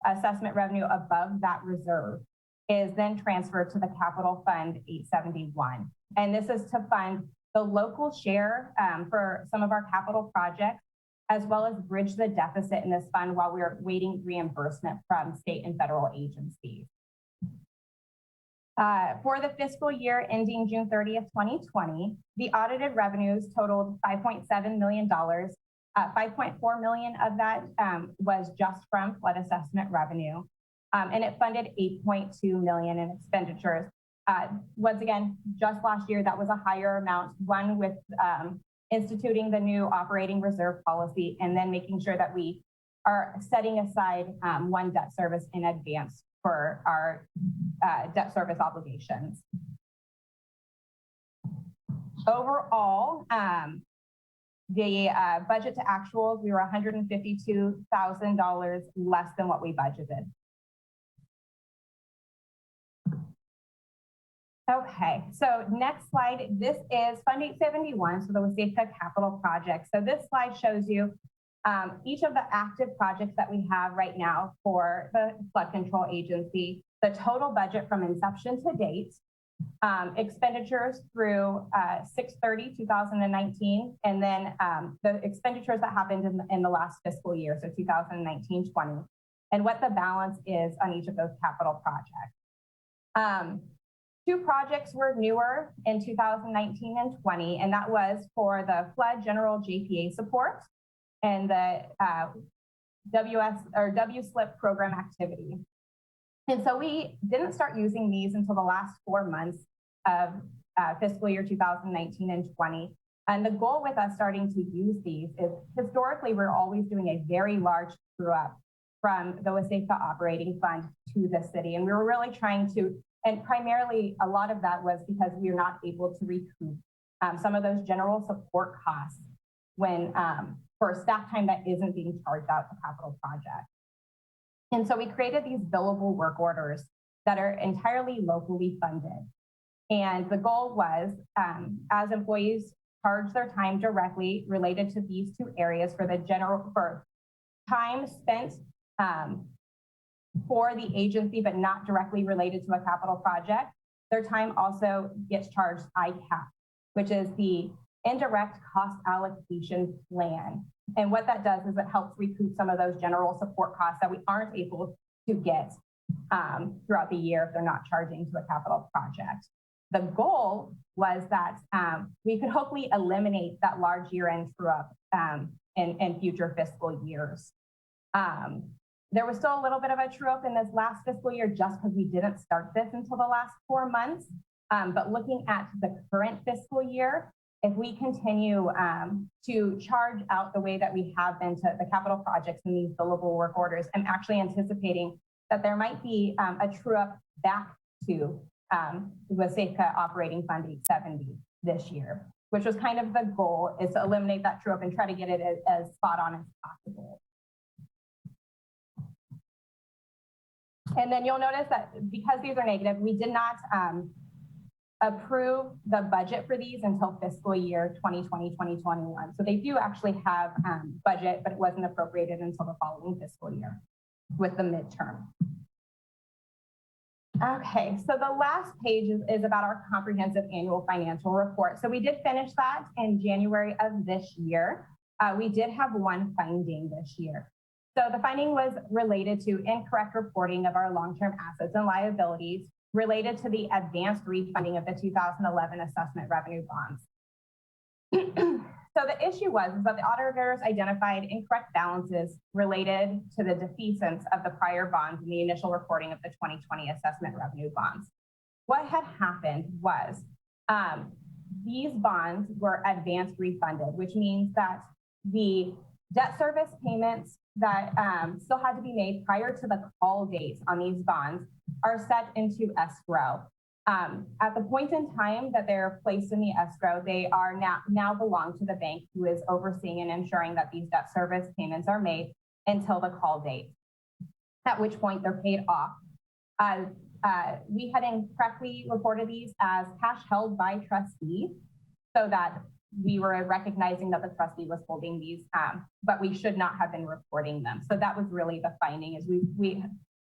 assessment revenue above that reserve is then transferred to the Capital Fund 871. And this is to fund the local share for some of our capital projects, as well as bridge the deficit in this fund while we're waiting reimbursement from state and federal agencies. For the fiscal year ending June 30th, 2020, the audited revenues totaled $5.7 million. 5.4 million of that was just from flood assessment revenue, and it funded 8.2 million in expenditures. Once again, just last year, that was a higher amount, one with instituting the new operating reserve policy, and then making sure that we are setting aside one debt service in advance for our debt service obligations. Overall, the budget to actuals, we were $152,000 less than what we budgeted. Okay, so next slide. This is Fund 871, so the WSAFCA capital project. So this slide shows you each of the active projects that we have right now for the Flood Control Agency, the total budget from inception to date, expenditures through 6/30/2019, and then the expenditures that happened in the last fiscal year, so 2019-20, and what the balance is on each of those capital projects. Two projects were newer in 2019 and 20, and that was for the flood general JPA support and the WSLIP program activity. And so we didn't start using these until the last 4 months of fiscal year 2019 and 20. And the goal with us starting to use these is historically, we're always doing a very large true up from the WSAFCA operating fund to the city. And we were really trying to, and primarily a lot of that was because we are not able to recoup some of those general support costs when for staff time that isn't being charged out to capital projects. And so we created these billable work orders that are entirely locally funded. And the goal was, as employees charge their time directly related to these two areas for the general, for time spent for the agency, but not directly related to a capital project, their time also gets charged ICAP, which is the indirect cost allocation plan. And what that does is it helps recoup some of those general support costs that we aren't able to get throughout the year if they're not charging to a capital project. The goal was that we could hopefully eliminate that large year-end true-up in future fiscal years. There was still a little bit of a true-up in this last fiscal year just because we didn't start this until the last 4 months. But looking at the current fiscal year, if we continue to charge out the way that we have been to the capital projects and these billable work orders, I'm actually anticipating that there might be a true-up back to the WSAFCA Operating Fund 870 this year, which was kind of the goal, is to eliminate that true-up and try to get it as spot on as possible. And then you'll notice that because these are negative, we did not approve the budget for these until fiscal year 2020-2021. So they do actually have budget, but it wasn't appropriated until the following fiscal year with the midterm. Okay, so the last page is about our comprehensive annual financial report. So we did finish that in January of this year. We did have one finding this year. So the finding was related to incorrect reporting of our long-term assets and liabilities related to the advanced refunding of the 2011 assessment revenue bonds. So the issue was that the auditors identified incorrect balances related to the defeasance of the prior bonds in the initial reporting of the 2020 assessment revenue bonds. What had happened was these bonds were advanced refunded, which means that the debt service payments that still had to be made prior to the call dates on these bonds are set into escrow. At the point in time that they're placed in the escrow, they are now belong to the bank who is overseeing and ensuring that these debt service payments are made until the call date, at which point they're paid off We had incorrectly reported these as cash held by trustee, so that we were recognizing that the trustee was holding these, but we should not have been reporting them. So that was really the finding, is we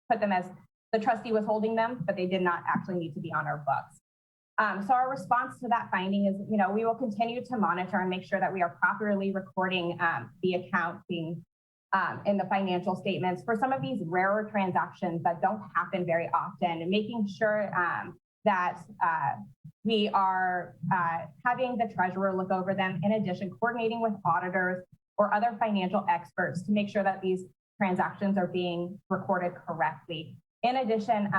put them as the trustee was holding them, but they did not actually need to be on our books. So our response to that finding is, we will continue to monitor and make sure that we are properly recording the accounting in the financial statements for some of these rarer transactions that don't happen very often, and making sure that we are having the treasurer look over them. In addition, coordinating with auditors or other financial experts to make sure that these transactions are being recorded correctly. In addition,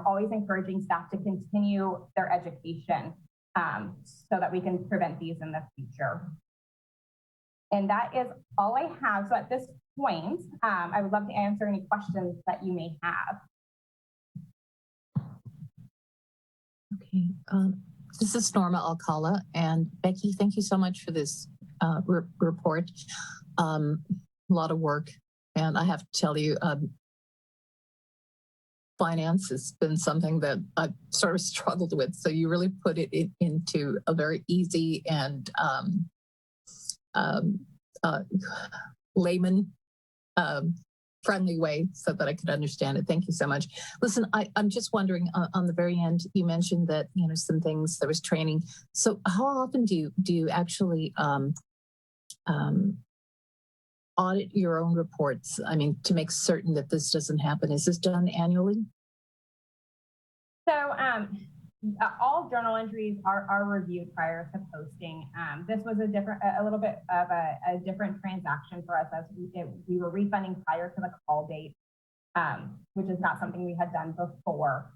always encouraging staff to continue their education so that we can prevent these in the future. And that is all I have. So at this point, I would love to answer any questions that you may have. Okay, this is Norma Alcala, and Becky, thank you so much for this report. A lot of work, and I have to tell you, finance has been something that I've sort of struggled with. So you really put it into a very easy and layman friendly way so that I could understand it. Thank you so much. Listen, I'm just wondering, on the very end, you mentioned that, some things, there was training. So how often do you actually audit your own reports? I mean, to make certain that this doesn't happen. Is this done annually? So all journal entries are reviewed prior to posting. This was a little bit of a different transaction for us, as we were refunding prior to the call date, which is not something we had done before.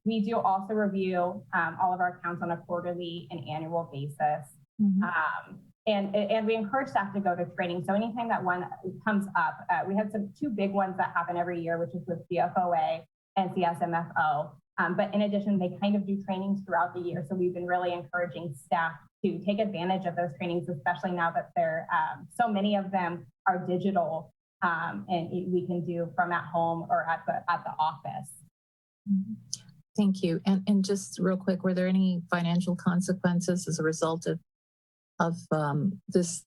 We do also review all of our accounts on a quarterly and annual basis. Mm-hmm. And we encourage staff to go to training. So anytime that one comes up, we have two big ones that happen every year, which is with CFOA and CSMFO. But in addition, they kind of do trainings throughout the year. So we've been really encouraging staff to take advantage of those trainings, especially now that they're so many of them are digital, and we can do from at home or at the office. Thank you. And just real quick, were there any financial consequences as a result of this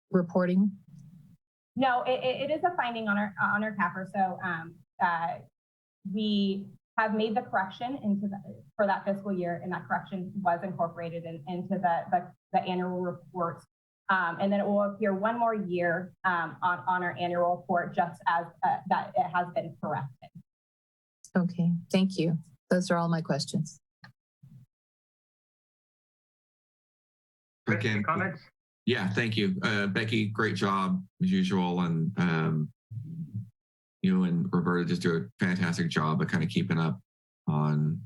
reporting? No, it is a finding on our CAFR. So we have made the correction for that fiscal year, and that correction was incorporated into the annual report. And then it will appear one more year on our annual report, just as that it has been corrected. Okay, thank you. Those are all my questions. Again, comments? Yeah, thank you. Becky, great job as usual. And you and Roberta just do a fantastic job of kind of keeping up on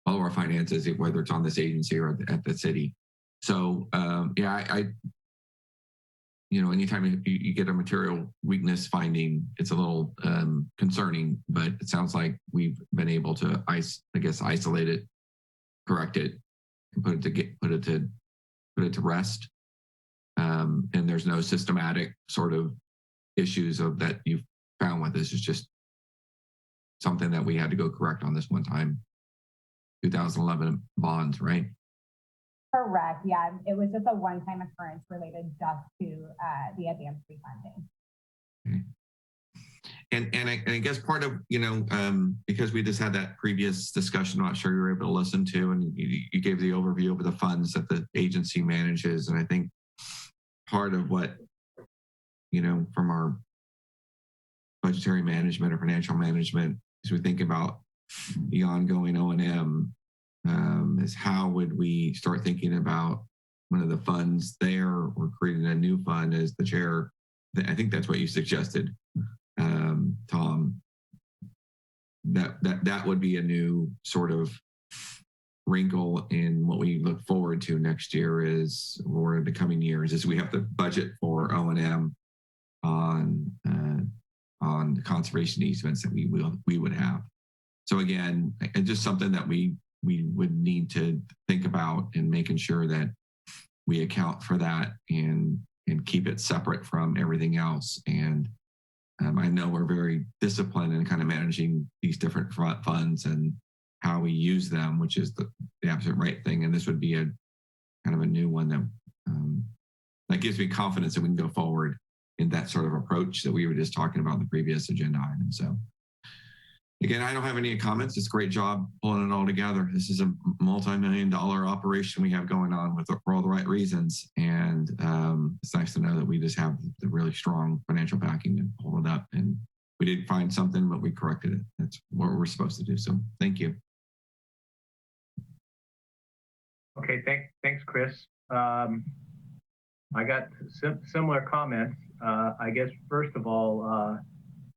all of our finances, whether it's on this agency or at the city. So anytime you get a material weakness finding, it's a little concerning, but it sounds like we've been able to, isolate it, correct it, and put it to rest. And there's no systematic sort of issues that you've found with this. It's just something that we had to go correct on this one time. 2011 bonds, right? Correct. Yeah, it was just a one-time occurrence related just to the advance refunding. Okay. And I guess part of, because we just had that previous discussion, I'm not sure you were able to listen to, and you gave the overview of the funds that the agency manages. And I think part of what, from our budgetary management or financial management, as we think about the ongoing O&M, is how would we start thinking about one of the funds there, or creating a new fund as the chair. I think that's what you suggested, Tom. That would be a new sort of wrinkle in what we look forward to next year or the coming years, is we have to budget for O&M on the conservation easements that we would have. So again, it's just something that we would need to think about, and making sure that we account for that and keep it separate from everything else. And I know we're very disciplined in kind of managing these different funds and how we use them, which is the absolute right thing. And this would be a kind of a new one that gives me confidence that we can go forward in that sort of approach that we were just talking about in the previous agenda item. So again, I don't have any comments. It's a great job pulling it all together. This is a multi-million-dollar operation we have going on for all the right reasons. And it's nice to know that we just have the really strong financial backing to hold it up. And we did find something, but we corrected it. That's what we're supposed to do. So thank you. Okay, thanks, Chris. I got similar comments. I guess, first of all,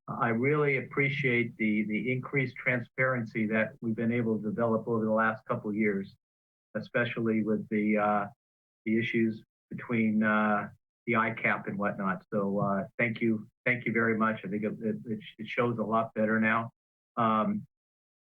I really appreciate the increased transparency that we've been able to develop over the last couple of years, especially with the issues between the ICAP and whatnot. So thank you very much. I think it shows a lot better now.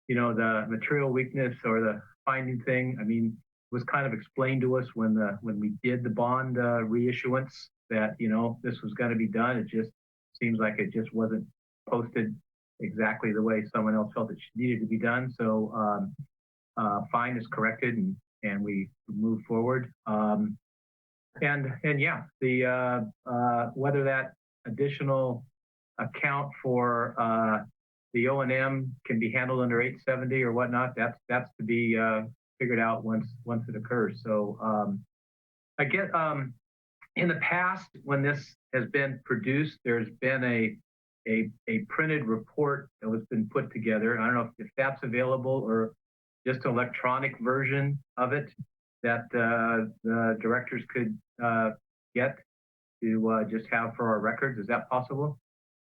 You know, the material weakness or the finding thing, I mean, was kind of explained to us when we did the bond reissuance that, you know, this was going to be done. It just seems like it just wasn't posted exactly the way someone else felt it needed to be done. So fine is corrected and we move forward. And yeah, the whether that additional account for the O&M can be handled under 870 or whatnot, that's to be figured out once it occurs. So I get in the past when this has been produced, there's been a printed report that was been put together. I don't know if that's available or just an electronic version of it that the directors could get to just have for our records. Is that possible?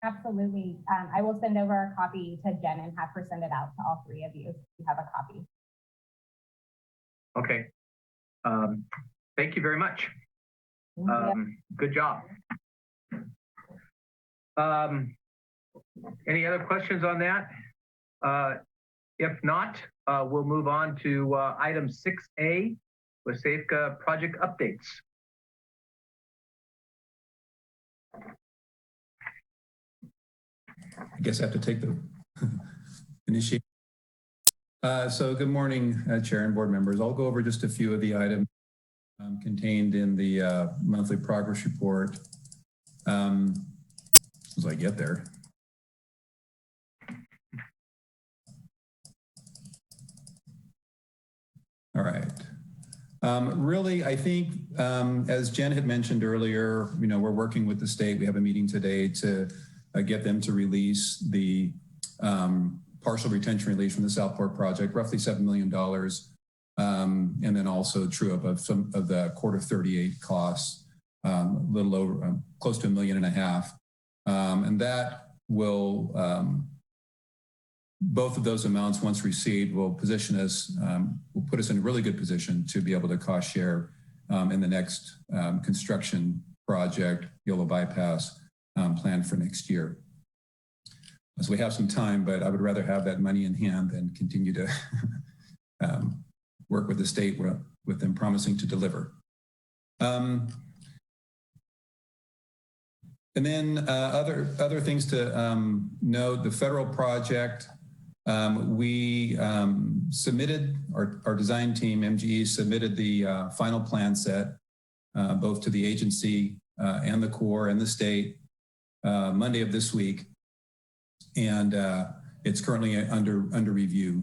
Absolutely. I will send over a copy to Jen and have her send it out to all three of you if you have a copy. Okay. Thank you very much. Good job. Any other questions on that? If not, we'll move on to item 6A, WSAFCA project updates. I guess I have to take the initiative. So good morning, Chair and board members. I'll go over just a few of the items contained in the monthly progress report. As I get there. All right. Really, I think, as Jen had mentioned earlier, you know, we're working with the state. We have a meeting today to get them to release the partial retention relief from the Southport project, roughly $7 million. And then also true up of some of the quarter 38 costs, a little over, close to $1.5 million. And that will, both of those amounts, once received, will position us, will put us in a really good position to be able to cost share in the next construction project, Yolo Bypass, planned for next year. So we have some time, but I would rather have that money in hand than continue to work with the state with them promising to deliver. And then other things to note, the federal project, we submitted, our design team, MGE, submitted the final plan set, both to the agency and the Corps and the state, Monday of this week. And it's currently under review.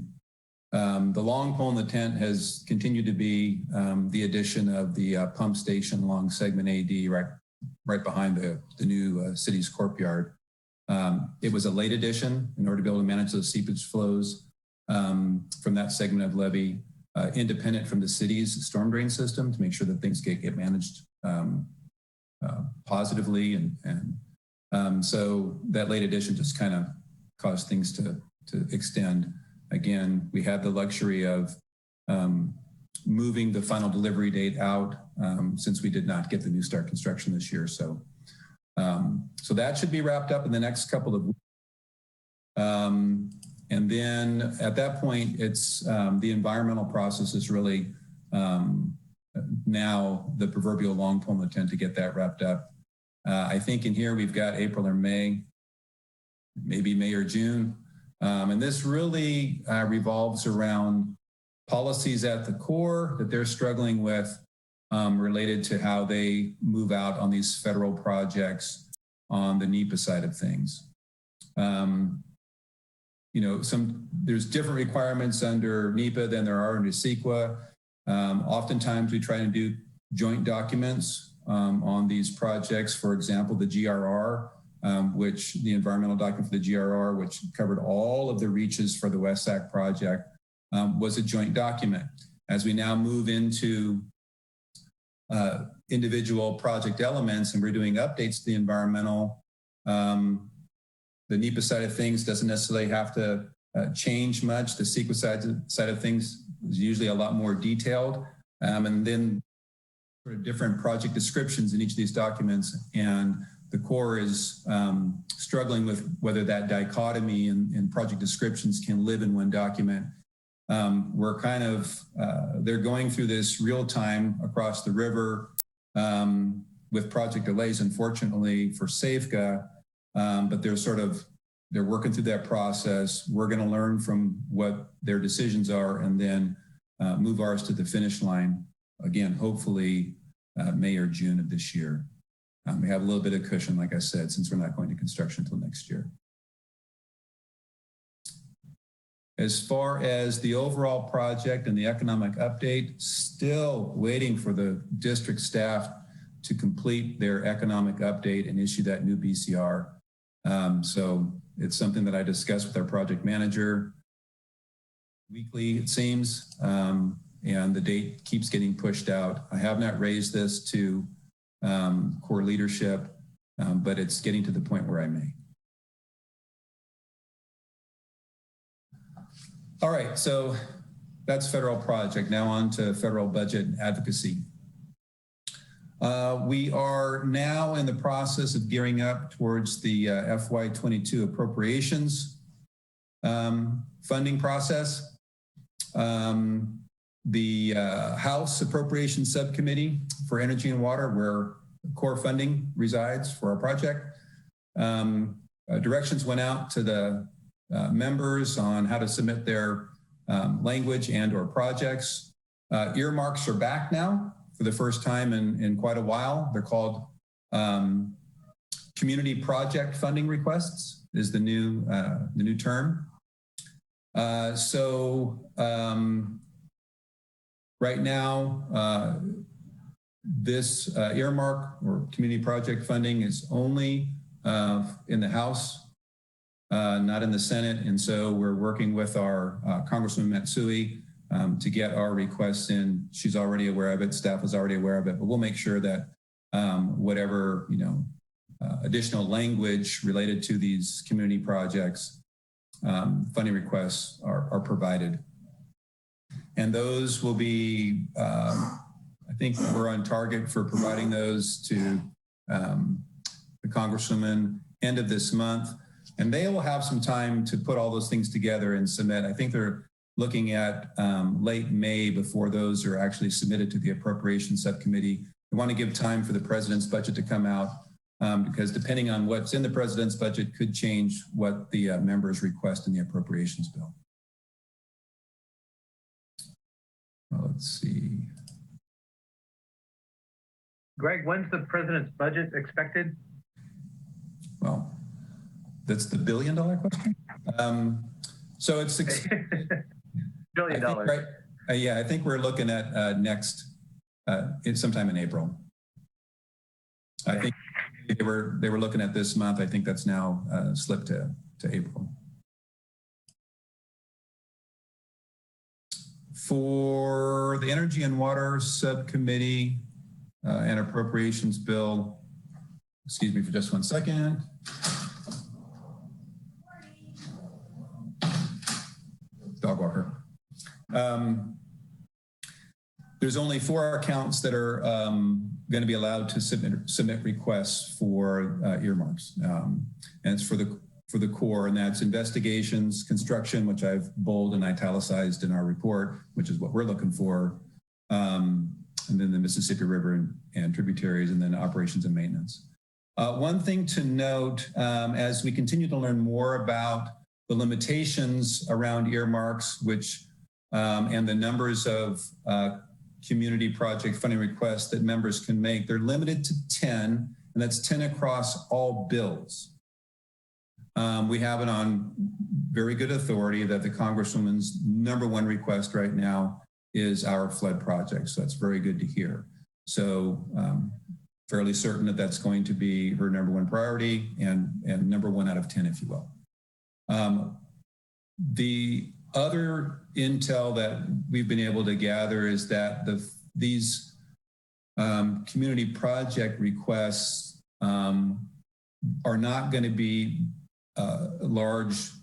The long pole in the tent has continued to be the addition of the pump station along segment AD, right behind the new city's courtyard. It was a late addition in order to be able to manage those seepage flows from that segment of levee, independent from the city's storm drain system, to make sure that things get managed positively. And so that late addition just kind of caused things to extend. Again, we had the luxury of moving the final delivery date out since we did not get the new start construction this year. So that should be wrapped up in the next couple of weeks. And then at that point, it's the environmental process is really now the proverbial long pole in the tent to get that wrapped up. I think in here we've got April or May maybe May or June. And this really revolves around policies at the core that they're struggling with related to how they move out on these federal projects on the NEPA side of things. You know, there's different requirements under NEPA than there are under CEQA. Oftentimes we try to do joint documents on these projects. For example, the GRR, which the environmental document for the GRR, which covered all of the reaches for the WSAC project, was a joint document. As we now move into individual project elements and we're doing updates to the environmental, the NEPA side of things doesn't necessarily have to change much. The CEQA side of things is usually a lot more detailed. And then sort of different project descriptions in each of these documents. And the Corps is struggling with whether that dichotomy in project descriptions can live in one document. We're kind of, they're going through this real time across the river with project delays, unfortunately, for SAFCA. But they're working through that process. We're going to learn from what their decisions are and then move ours to the finish line. Again, hopefully May or June of this year. We have a little bit of cushion, like I said, since we're not going to construction until next year. As far as the overall project and the economic update, still waiting for the district staff to complete their economic update and issue that new BCR. So it's something that I discuss with our project manager weekly, it seems, and the date keeps getting pushed out. I have not raised this to core leadership, but it's getting to the point where I may. All right, so that's federal project. Now on to federal budget advocacy. We are now in the process of gearing up towards the FY22 appropriations funding process. The House Appropriations Subcommittee for Energy and Water, where core funding resides for our project. Directions went out to the members on how to submit their language and or projects. Earmarks are back now for the first time in quite a while. They're called community project funding requests is the new term. Right now, this earmark or community project funding is only in the House, not in the Senate. And so we're working with our Congresswoman Matsui to get our requests in. She's already aware of it. Staff is already aware of it, but we'll make sure that whatever, additional language related to these community projects, funding requests are provided. And those will be, I think we're on target for providing those to the Congresswoman end of this month. And they will have some time to put all those things together and submit. I think they're looking at late May before those are actually submitted to the Appropriations Subcommittee. We want to give time for the President's budget to come out because depending on what's in the President's budget could change what the members request in the Appropriations Bill. Well, let's see. Greg, when's the President's budget expected? Well, that's the $1 billion question. So it's $6 billion. Right? Yeah, I think we're looking at next, sometime in April. I think they were looking at this month. I think that's now slipped to April. For the Energy and Water Subcommittee and Appropriations Bill, excuse me for just 1 second. Dog walker. There's only 4 accounts that are going to be allowed to submit requests for earmarks, and it's for the core, and that's investigations, construction, which I've bold and italicized in our report, which is what we're looking for, and then the Mississippi River and tributaries, and then operations and maintenance. One thing to note, as we continue to learn more about the limitations around earmarks, which and the numbers of community project funding requests that members can make, they're limited to 10, and that's 10 across all bills. We have it on very good authority that the Congresswoman's #1 request right now is our flood project. So that's very good to hear. So fairly certain that that's going to be her #1 priority and #1 out of 10, if you will. The other intel that we've been able to gather is that these community project requests are not going to be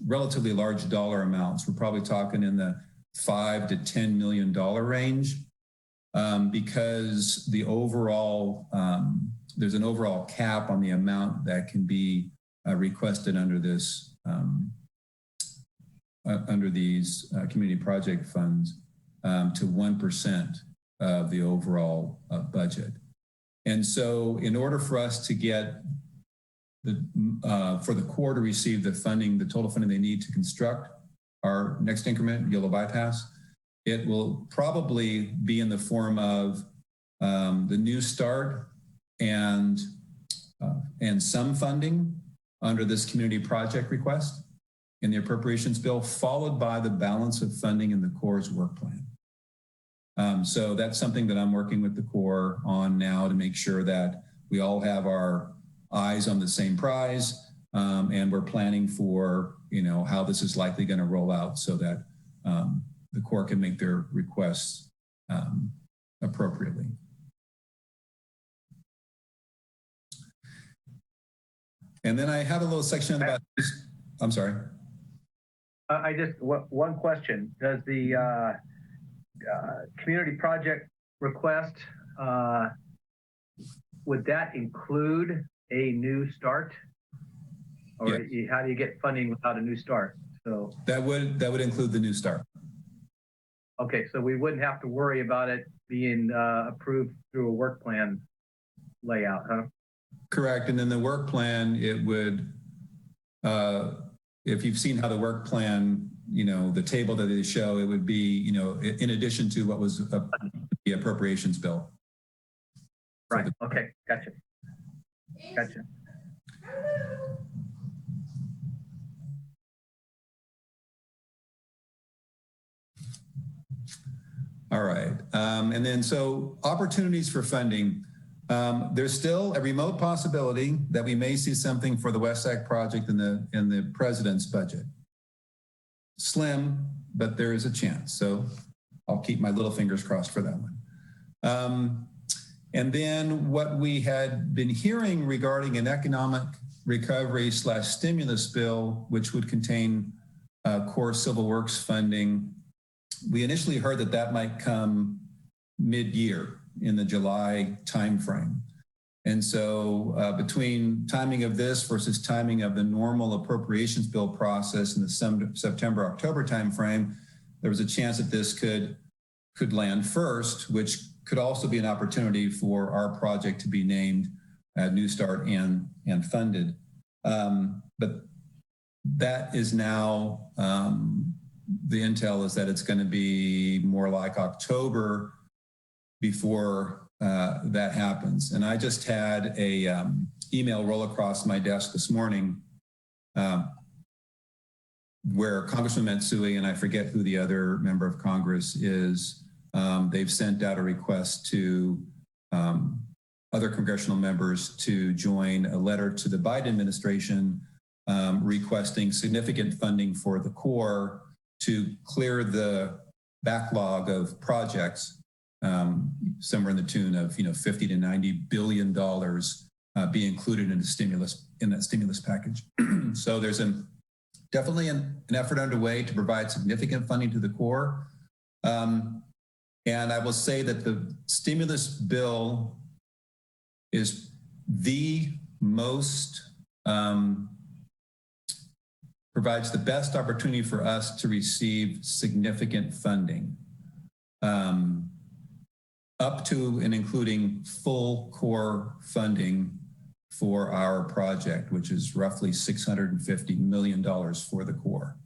relatively large dollar amounts. We're probably talking in the $5 to $10 million range because the overall there's an overall cap on the amount that can be requested under this under these community project funds to 1% of the overall budget. And so in order for us to get for the Corps to receive the funding, the total funding they need to construct our next increment, Yellow Bypass, it will probably be in the form of the New Start and some funding under this community project request in the appropriations bill, followed by the balance of funding in the Corps' work plan. So that's something that I'm working with the Corps on now to make sure that we all have our eyes on the same prize, and we're planning for how this is likely going to roll out so that the Corps can make their requests appropriately. And then I have a little section about this. I'm sorry. I just, one question. Does the community project request, would that include a new start? Or yes. How do you get funding without a new start? So that would include the New Start. Okay, so we wouldn't have to worry about it being approved through a work plan layout, huh? Correct. And then the work plan, it would, if you've seen how the work plan, the table that they show, it would be, in addition to what was the appropriations bill. Right. Okay. Gotcha. Gotcha. All right. And then so opportunities for funding. There's still a remote possibility that we may see something for the WSAC project in the president's budget. Slim, but there is a chance. So I'll keep my little fingers crossed for that one. And then what we had been hearing regarding an economic recovery / stimulus bill, which would contain core civil works funding. We initially heard that might come mid-year in the July timeframe. And so between timing of this versus timing of the normal appropriations bill process in the September-October timeframe, there was a chance that this could land first, which could also be an opportunity for our project to be named New Start and funded. But that is now, the intel is that it's going to be more like October before that happens. And I just had a email roll across my desk this morning where Congressman Matsui, and I forget who the other member of Congress is, they've sent out a request to other congressional members to join a letter to the Biden administration requesting significant funding for the Corps to clear the backlog of projects, somewhere in the tune of $50 to $90 billion be included in that stimulus package. So there's definitely an effort underway to provide significant funding to the Corps. And I will say that the stimulus bill is the most, provides the best opportunity for us to receive significant funding, up to and including full Corps funding for our project, which is roughly $650 million for the Corps.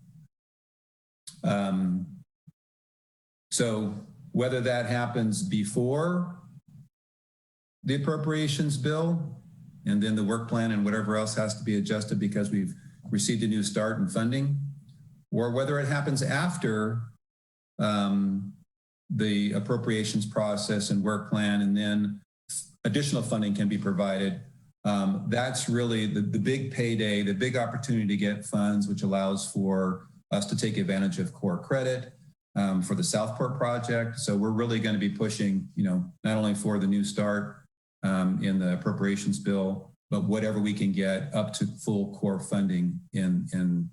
So whether that happens before the appropriations bill and then the work plan and whatever else has to be adjusted because we've received a new start in funding, or whether it happens after the appropriations process and work plan and then additional funding can be provided. That's really the big payday, the big opportunity to get funds, which allows for us to take advantage of core credit for the Southport project. So we're really going to be pushing, not only for the new start in the appropriations bill, but whatever we can get up to full core funding in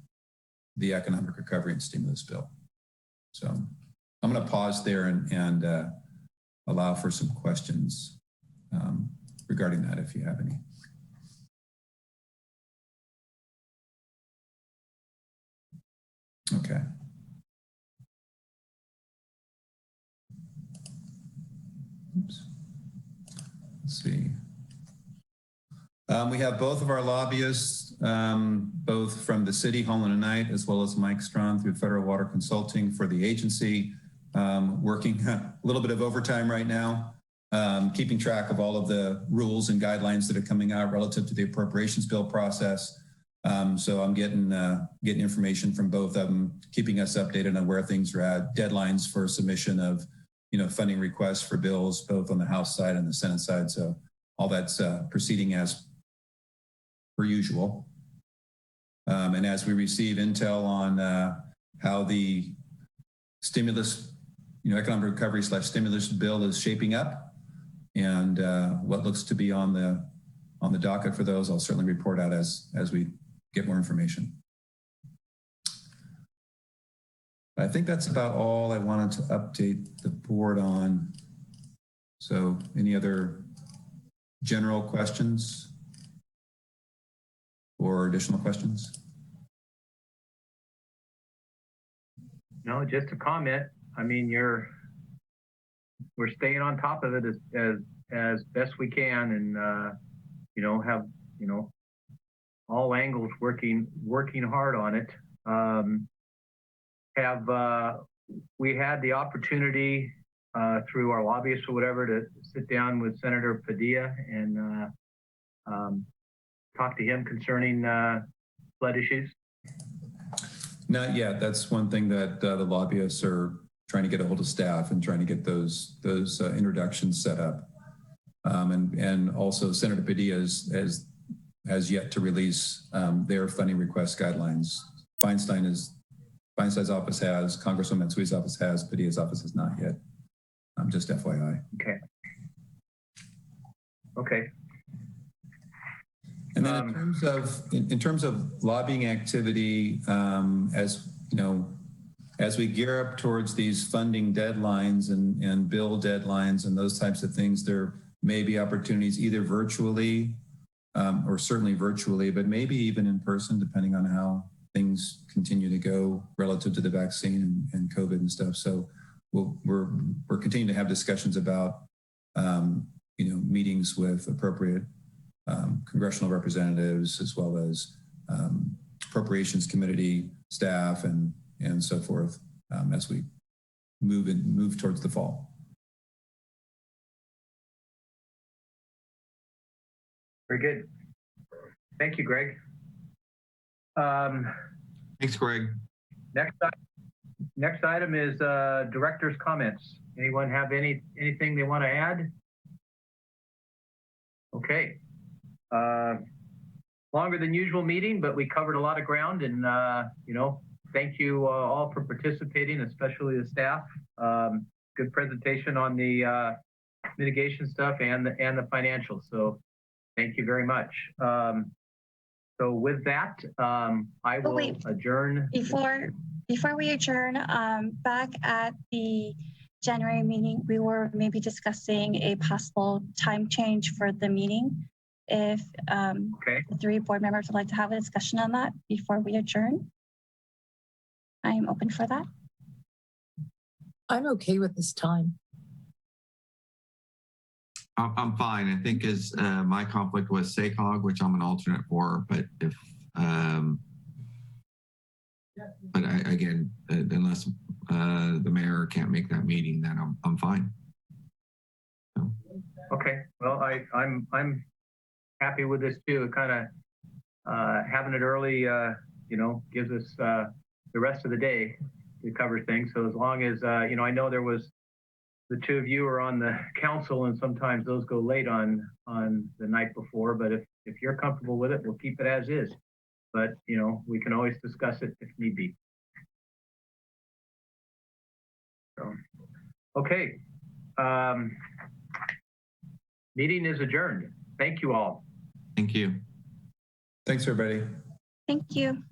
the economic recovery and stimulus bill. So I'm going to pause there and allow for some questions regarding that if you have any. Okay. Oops. Let's see. We have both of our lobbyists, both from the city, Holland and Knight, as well as Mike Strawn through Federal Water Consulting for the agency, working a little bit of overtime right now, keeping track of all of the rules and guidelines that are coming out relative to the appropriations bill process. So I'm getting information from both of them, keeping us updated on where things are at, deadlines for submission of funding requests for bills, both on the House side and the Senate side. So all that's proceeding as per usual. And as we receive intel on how the stimulus, economic recovery / stimulus bill is shaping up and what looks to be on the docket for those, I'll certainly report out as we get more information. I think that's about all I wanted to update the board on. So any other general questions or additional questions? No, just a comment. I mean, we're staying on top of it as best we can, and have all angles working hard on it. We had the opportunity through our lobbyists or whatever to sit down with Senator Padilla and talk to him concerning flood issues? Not yet. That's one thing that the lobbyists are trying to get a hold of staff and trying to get those introductions set up. And also Senator Padilla has yet to release their funding request guidelines. Feinstein's office has, Congresswoman Matsui's office has, Padilla's office has not yet. Just FYI. Okay. And then in terms of lobbying activity, as we gear up towards these funding deadlines and bill deadlines and those types of things, there may be opportunities either virtually or certainly virtually, but maybe even in person, depending on how things continue to go relative to the vaccine and COVID and stuff. So we're continuing to have discussions about meetings with appropriate congressional representatives as well as appropriations committee staff and so forth as we move towards the fall. Very good. Thank you, Greg. Thanks, Greg. Next item is director's comments. Anyone have anything they want to add? Okay. Longer than usual meeting, but we covered a lot of ground, and thank you all for participating, especially the staff. Good presentation on the mitigation stuff and the financials. So thank you very much. So with that, I will adjourn. Before we adjourn, back at the January meeting, we were maybe discussing a possible time change for the meeting. If the 3 board members would like to have a discussion on that before we adjourn, I'm open for that. I'm okay with this time. I'm fine. I think as my conflict was SACOG, which I'm an alternate for, but if, but again, unless the mayor can't make that meeting, then I'm fine. So. Okay, well, I'm happy with this too. Kind of having it early, gives us the rest of the day to cover things. So as long as, I know there was the two of you are on the council and sometimes those go late on the night before, but if you're comfortable with it, we'll keep it as is. But, we can always discuss it if need be. So, okay. Meeting is adjourned. Thank you all. Thank you. Thanks, everybody. Thank you.